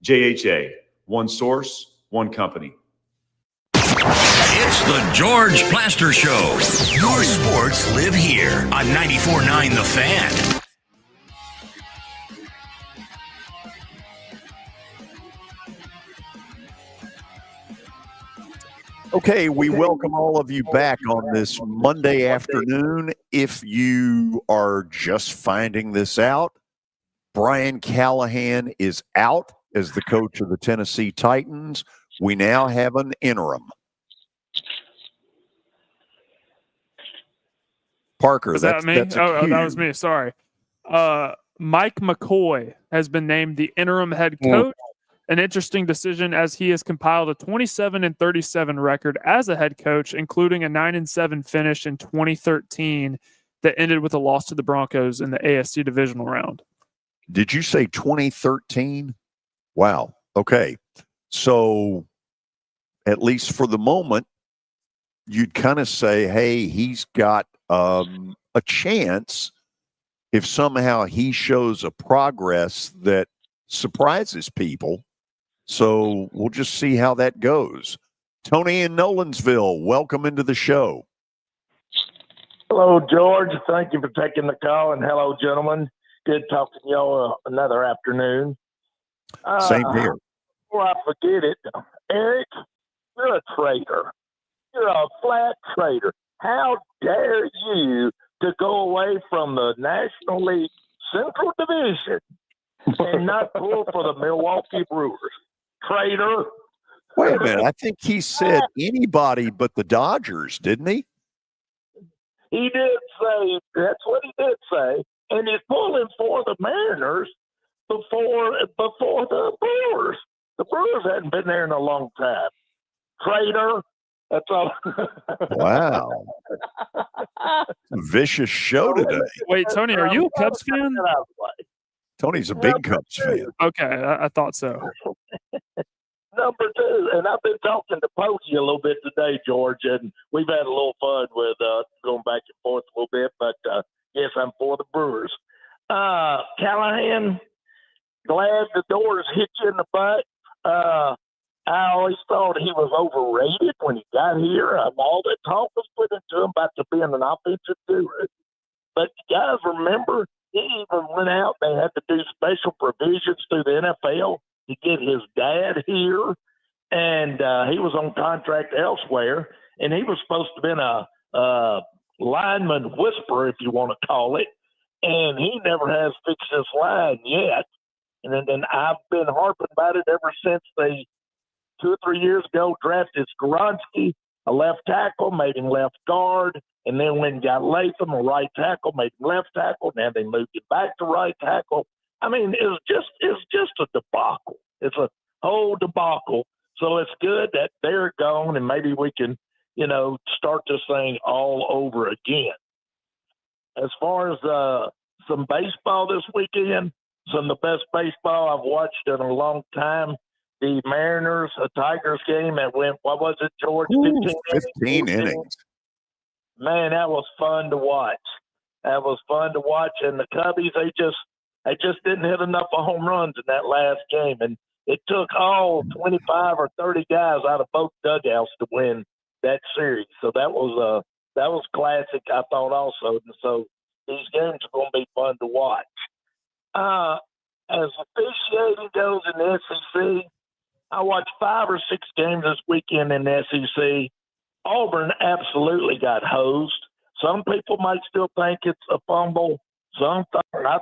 JHA, one source, one company. It's the George Plaster Show. Your sports live here on 94.9 The Fan. Okay, we welcome all of you back on this Monday afternoon. If you are just finding this out, Brian Callahan is out as the coach of the Tennessee Titans. We now have an interim. Parker, Was that me? That was me. Sorry. Mike McCoy has been named the interim head coach. An interesting decision as he has compiled a 27-37 record as a head coach, including a 9-7 finish in 2013 that ended with a loss to the Broncos in the AFC divisional round. Did you say 2013? Wow. Okay. So at least for the moment, you'd kind of say, hey, he's got a chance if somehow he shows a progress that surprises people. So we'll just see how that goes. Tony in Nolensville, welcome into the show. Hello, George. Thank you for taking the call, and hello, gentlemen. Good talking to y'all another afternoon. Same here. Before I forget it, Eric, you're a traitor. You're a flat traitor. How dare you to go away from the National League Central Division and not pull for the Milwaukee Brewers? Traitor. Wait a minute. I think he said anybody but the Dodgers, didn't he? He did say, that's what he did say. And he's pulling for the Mariners before the Brewers. The Brewers hadn't been there in a long time. Traitor. That's all. Wow. Vicious show today. Wait, Tony, are you a Cubs fan? Tony's a big Cubs fan. Okay, I thought so. Number two, and I've been talking to Pokey a little bit today, George, and we've had a little fun with going back and forth a little bit, but yes, I'm for the Brewers. Callahan, glad the doors hit you in the butt. I always thought he was overrated when he got here. All the talk was put into him about being an offensive guru. But you guys remember, he even went out. They had to do special provisions through the NFL to get his dad here. And he was on contract elsewhere. And he was supposed to have been a lineman whisperer, if you want to call it. And he never has fixed his line yet. And then I've been harping about it ever since they 2 or 3 years ago drafted Skoronski, a left tackle, made him left guard. And then when he got Latham, a right tackle, made him left tackle. Now they moved him back to right tackle. I mean, it's just a debacle. It's a whole debacle. So it's good that they're gone, and maybe we can, start this thing all over again. As far as some baseball this weekend, some of the best baseball I've watched in a long time. The Mariners, a Tigers game that went, what was it, George? 15 innings. Man, that was fun to watch. And the Cubbies, They just didn't hit enough of home runs in that last game, and it took all 25 or 30 guys out of both dugouts to win that series. So that was classic, I thought, also. And so these games are going to be fun to watch. As officiating goes in the SEC, I watched 5 or 6 games this weekend in the SEC. Auburn absolutely got hosed. Some people might still think it's a fumble. I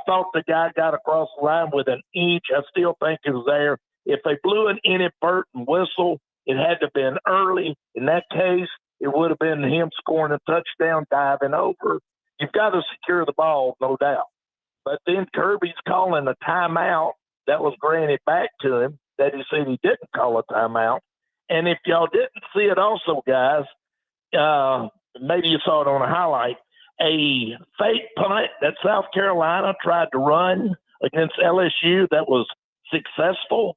thought the guy got across the line with an inch. I still think it was there. If they blew an inadvertent whistle, it had to have been early. In that case, it would have been him scoring a touchdown, diving over. You've got to secure the ball, no doubt. But then Kirby's calling a timeout that was granted back to him that he said he didn't call a timeout. And if y'all didn't see it also, guys, maybe you saw it on a highlight, a fake punt that South Carolina tried to run against LSU that was successful.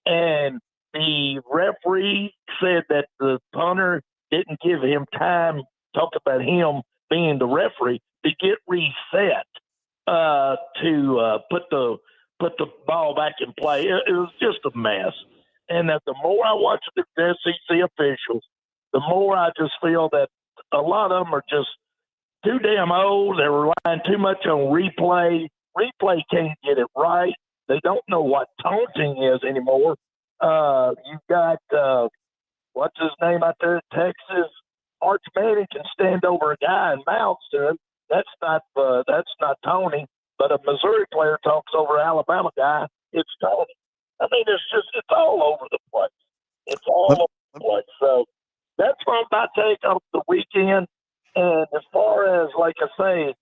And the referee said that the punter didn't give him time, talk about him being the referee, to get reset to put the ball back in play. It was just a mess. And that the more I watch the SEC officials, the more I just feel that a lot of them are just too damn old. They're relying too much on replay. Replay can't get it right. They don't know what taunting is anymore. You've got what's his name out there in Texas? Arch Manning can stand over a guy and mouth to him. That's not taunting. But a Missouri player talks over an Alabama guy, it's taunting. I mean, it's all over the place. It's all over the place. So that's my take on the weekend. And as far as, like I say,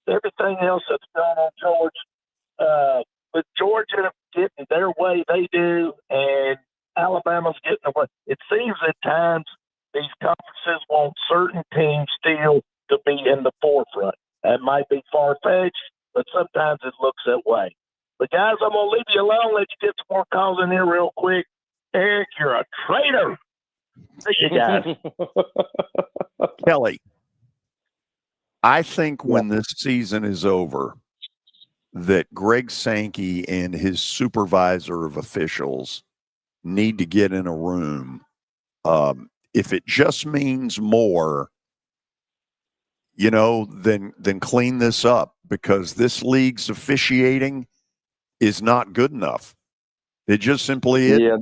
everything else that's going on, George, with Georgia getting their way they do, and Alabama's getting away, it seems at times these conferences want certain teams still to be in the forefront. That might be far-fetched, but sometimes it looks that way. But, guys, I'm going to leave you alone, let you get some more calls in here real quick. Eric, you're a traitor. See you guys. Kelly, I think when this season is over, that Greg Sankey and his supervisor of officials need to get in a room. If it just means more, then clean this up, because this league's officiating is not good enough. It just simply is. Yeah,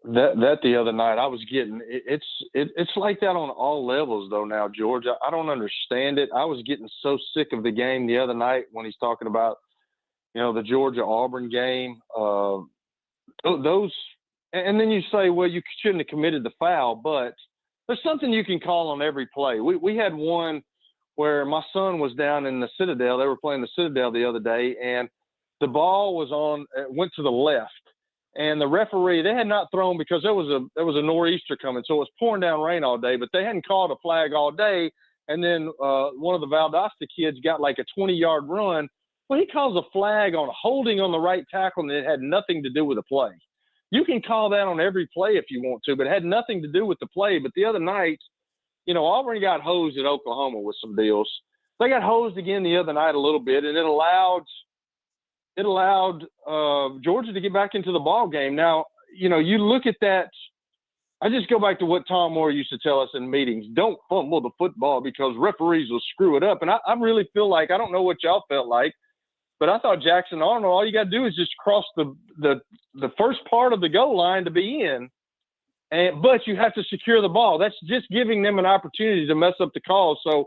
that the other night I was getting it's like that on all levels though now, George. I don't understand it. I was getting so sick of the game the other night when he's talking about the Georgia Auburn game. Those, and then you say, well, you shouldn't have committed the foul, but there's something you can call on every play. We had one where my son was down in the Citadel. They were playing the Citadel the other day, and the ball went to the left. And the referee, they had not thrown because there was a nor'easter coming, so it was pouring down rain all day, but they hadn't called a flag all day. And then one of the Valdosta kids got like a 20-yard run. Well, he calls a flag on holding on the right tackle, and it had nothing to do with the play. You can call that on every play if you want to, but it had nothing to do with the play. But the other night, Auburn got hosed at Oklahoma with some deals. They got hosed again the other night a little bit, and it allowed Georgia to get back into the ball game. Now, you look at that. I just go back to what Tom Moore used to tell us in meetings: don't fumble the football because referees will screw it up. And I really feel like, I don't know what y'all felt like, but I thought Jackson Arnold, all you got to do is just cross the first part of the goal line to be in. But you have to secure the ball. That's just giving them an opportunity to mess up the call. So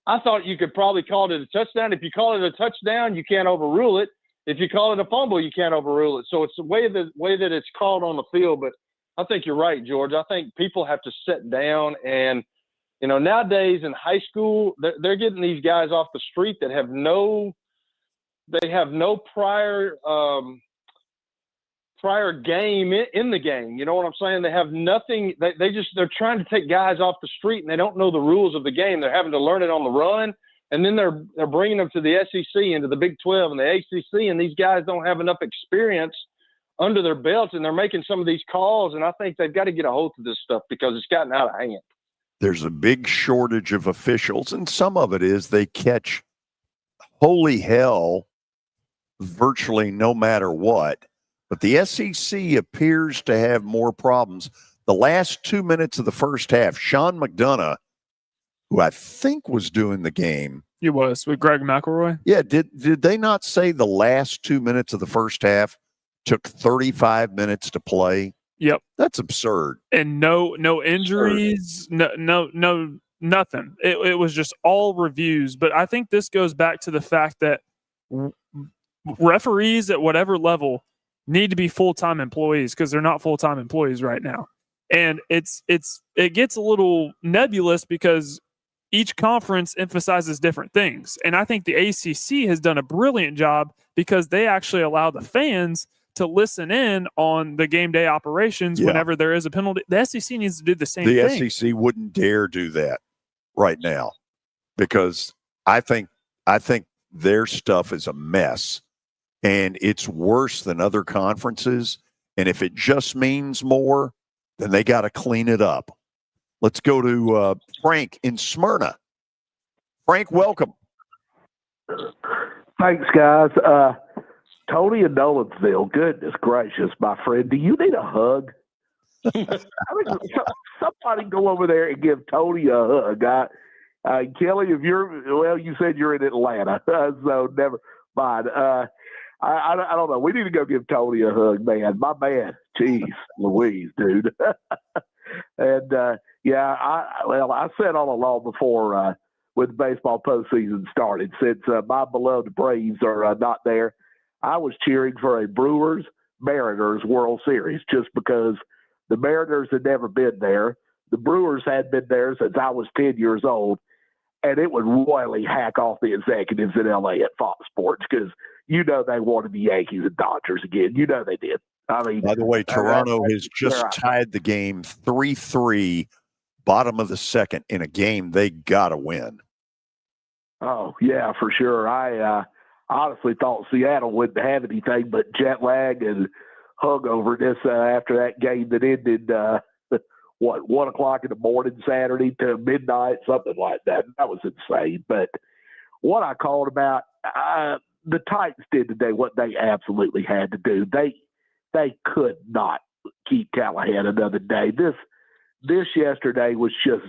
I thought you could probably call it a touchdown. If you call it a touchdown, you can't overrule it. If you call it a fumble, you can't overrule it. So it's the way that it's called on the field. But I think you're right, George. I think people have to sit down and, nowadays in high school, they're getting these guys off the street that have no prior game in the game. You know what I'm saying? They have nothing. They're trying to take guys off the street, and they don't know the rules of the game. They're having to learn it on the run. And then they're bringing them to the SEC, into the Big 12 and the ACC, and these guys don't have enough experience under their belts, and they're making some of these calls, and I think they've got to get a hold of this stuff because it's gotten out of hand. There's a big shortage of officials, and some of it is they catch holy hell, virtually no matter what. But the SEC appears to have more problems. The last 2 minutes of the first half, Sean McDonough, who I think was doing the game. He was with Greg McElroy. Yeah, did they not say the last 2 minutes of the first half took 35 minutes to play? Yep. That's absurd. And no injuries, no nothing. It was just all reviews. But I think this goes back to the fact that referees at whatever level need to be full-time employees, because they're not full-time employees right now. And it gets a little nebulous because each conference emphasizes different things. And I think the ACC has done a brilliant job because they actually allow the fans to listen in on the game day operations whenever there is a penalty. The SEC needs to do the same thing. The SEC wouldn't dare do that right now because I think their stuff is a mess and it's worse than other conferences. And if it just means more, then they got to clean it up. Let's go to Frank in Smyrna. Frank, welcome. Thanks, guys. Tony in Nolensville, goodness gracious, my friend, do you need a hug? I mean, somebody go over there and give Tony a hug. Kelly, you said you're in Atlanta, so never mind. I don't know. We need to go give Tony a hug, man. My man, jeez, Louise, dude. And I said all along before when the baseball postseason started, since my beloved Braves are not there, I was cheering for a Brewers-Mariners World Series just because the Mariners had never been there. The Brewers had been there since I was 10 years old, and it would royally hack off the executives in L.A. at Fox Sports because they wanted the Yankees and Dodgers again. They did. I mean, by the way, Toronto has just tied the game 3-3, bottom of the second, in a game they got to win. Oh, yeah, for sure. I honestly thought Seattle wouldn't have anything but jet lag and hungoverness after that game that ended, 1 o'clock in the morning Saturday to midnight, something like that. That was insane. But what I called about, the Titans did today what they absolutely had to do. They could not keep Callahan another day. This yesterday was just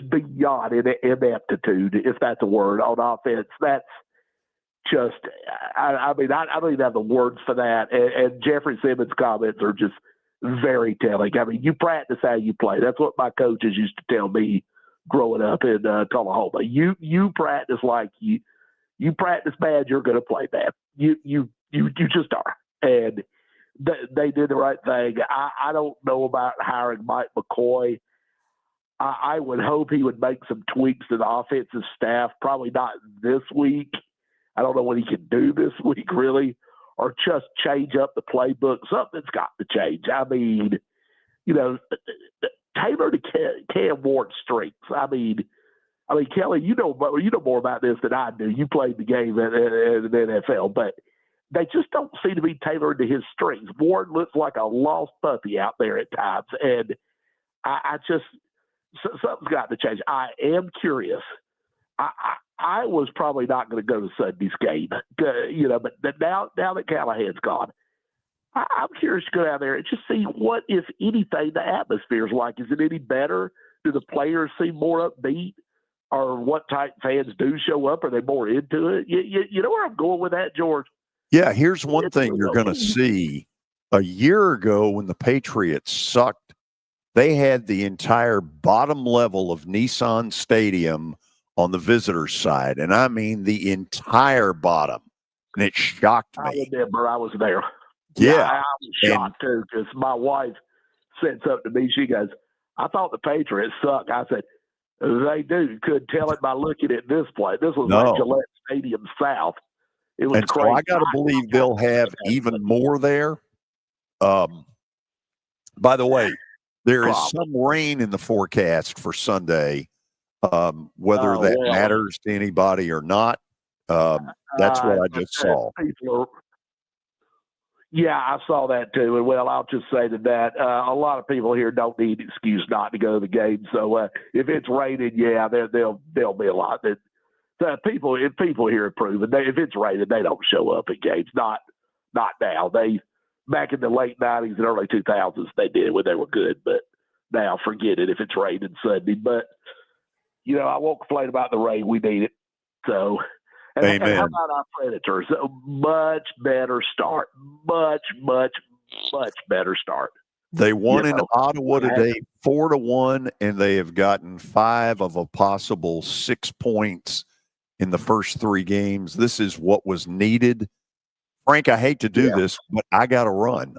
beyond ineptitude, if that's a word, on offense. That's just, I don't even have the words for that. And Jeffrey Simmons' comments are just very telling. I mean, you practice how you play. That's what my coaches used to tell me growing up in Tullahoma. You practice like you practice bad, you're going to play bad. You just are. And they did the right thing. I don't know about hiring Mike McCoy. I would hope he would make some tweaks to the offensive staff, probably not this week. I don't know what he can do this week, really, or just change up the playbook. Something's got to change. I mean, tailor to Cam Ward's strengths. I mean, Kelly, you know more about this than I do. You played the game in the NFL, but they just don't seem to be tailored to his strengths. Ward looks like a lost puppy out there at times, and I just something's got to change. I am curious. I was probably not going to go to Sunday's game, but now that Callahan's gone, I'm curious to go down there and just see what, if anything, the atmosphere is like. Is it any better? Do the players seem more upbeat? Or what type fans do show up? Are they more into it? You know where I'm going with that, George? Yeah, here's one thing you're going to see. A year ago when the Patriots sucked, they had the entire bottom level of Nissan Stadium on the visitors' side. And I mean the entire bottom. And it shocked me. I remember I was there. Yeah. I was shocked, too, because my wife said something to me. She goes, I thought the Patriots suck. I said, they do. Couldn't tell it by looking at this play. This was like Gillette Stadium South. It was crazy. So I got to believe they'll have even more there. By the way, there is some rain in the forecast for Sunday. Whether that matters to anybody or not, that's what I just saw. Yeah, I saw that too. And well, I'll just say that a lot of people here don't need an excuse not to go to the game. So if it's raining, there'll be a lot that if people here have proven if it's raining, they don't show up at games. Not now. Back in the late 90s and early 2000s, they did when they were good. But now, forget it if it's raining Sunday. But I won't complain about the rain. We need it. So, and how about our Predators? A much better start. Much, much, much better start. They won in Ottawa today 4-1, and they have gotten 5 of a possible 6 points in the first 3 games. This is what was needed. Frank, I hate to do this, but I got to run.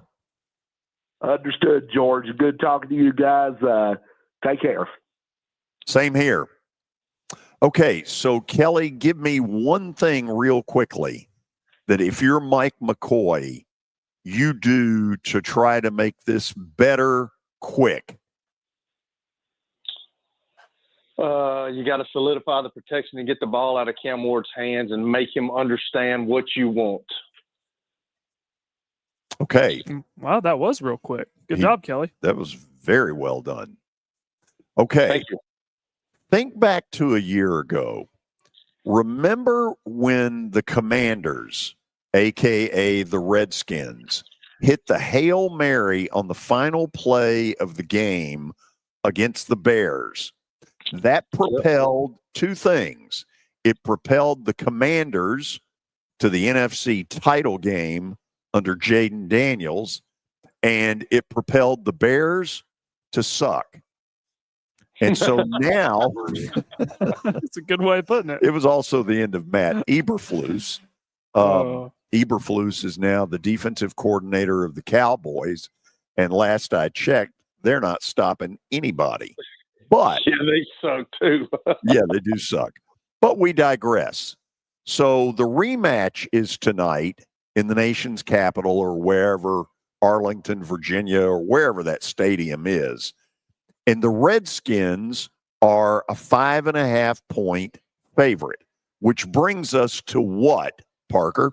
Understood, George. Good talking to you guys. Take care. Same here. Okay, so Kelly, give me one thing real quickly that if you're Mike McCoy, you do to try to make this better quick. You got to solidify the protection and get the ball out of Cam Ward's hands and make him understand what you want. Okay. Wow, that was real quick. Good job, Kelly. That was very well done. Okay. Thank you. Think back to a year ago. Remember when the Commanders, a.k.a. the Redskins, hit the Hail Mary on the final play of the game against the Bears? That propelled 2 things. It propelled the Commanders to the NFC title game under Jaden Daniels, and it propelled the Bears to suck. And so now that's a good way of putting it. It was also the end of Matt Eberflus. Eberflus is now the defensive coordinator of the Cowboys, and last I checked, they're not stopping anybody. But yeah, they suck too. Yeah, they do suck. But we digress. So the rematch is tonight in the nation's capital, or wherever, Arlington, Virginia, or wherever that stadium is. And the Redskins are a 5.5-point favorite, which brings us to what, Parker?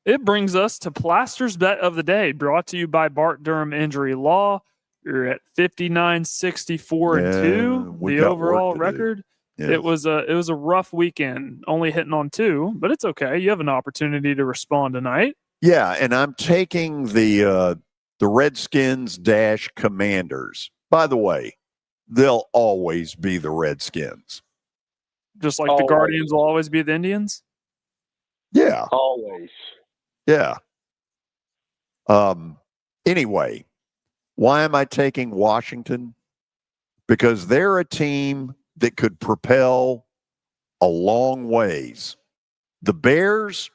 It brings us to Plaster's Bet of the Day, brought to you by Bart Durham Injury Law. You're at 59-64-2, the overall record. Yes. It was a rough weekend, only hitting on 2, but it's okay. You have an opportunity to respond tonight. Yeah, and I'm taking the Redskins - Commanders. By the way, they'll always be the Redskins. Just like the Guardians will always be the Indians? Yeah. Always. Yeah. Anyway, why am I taking Washington? Because they're a team that could propel a long ways. The Bears,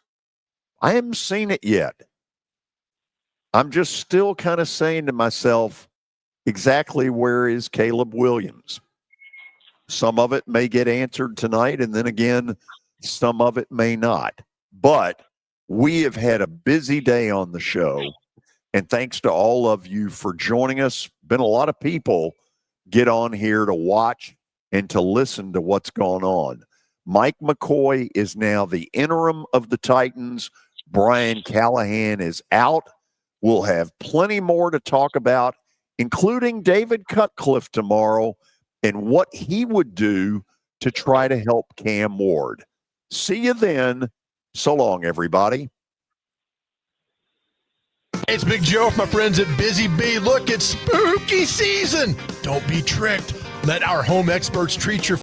I haven't seen it yet. I'm just still kind of saying to myself, exactly where is Caleb Williams? Some of it may get answered tonight, and then again, some of it may not. But we have had a busy day on the show, and thanks to all of you for joining us. Been a lot of people get on here to watch and to listen to what's going on. Mike McCoy is now the interim of the Titans. Brian Callahan is out. We'll have plenty more to talk about, including David Cutcliffe tomorrow and what he would do to try to help Cam Ward. See you then. So long, everybody. It's Big Joe from my friends at Busy Bee. Look, it's spooky season. Don't be tricked. Let our home experts treat your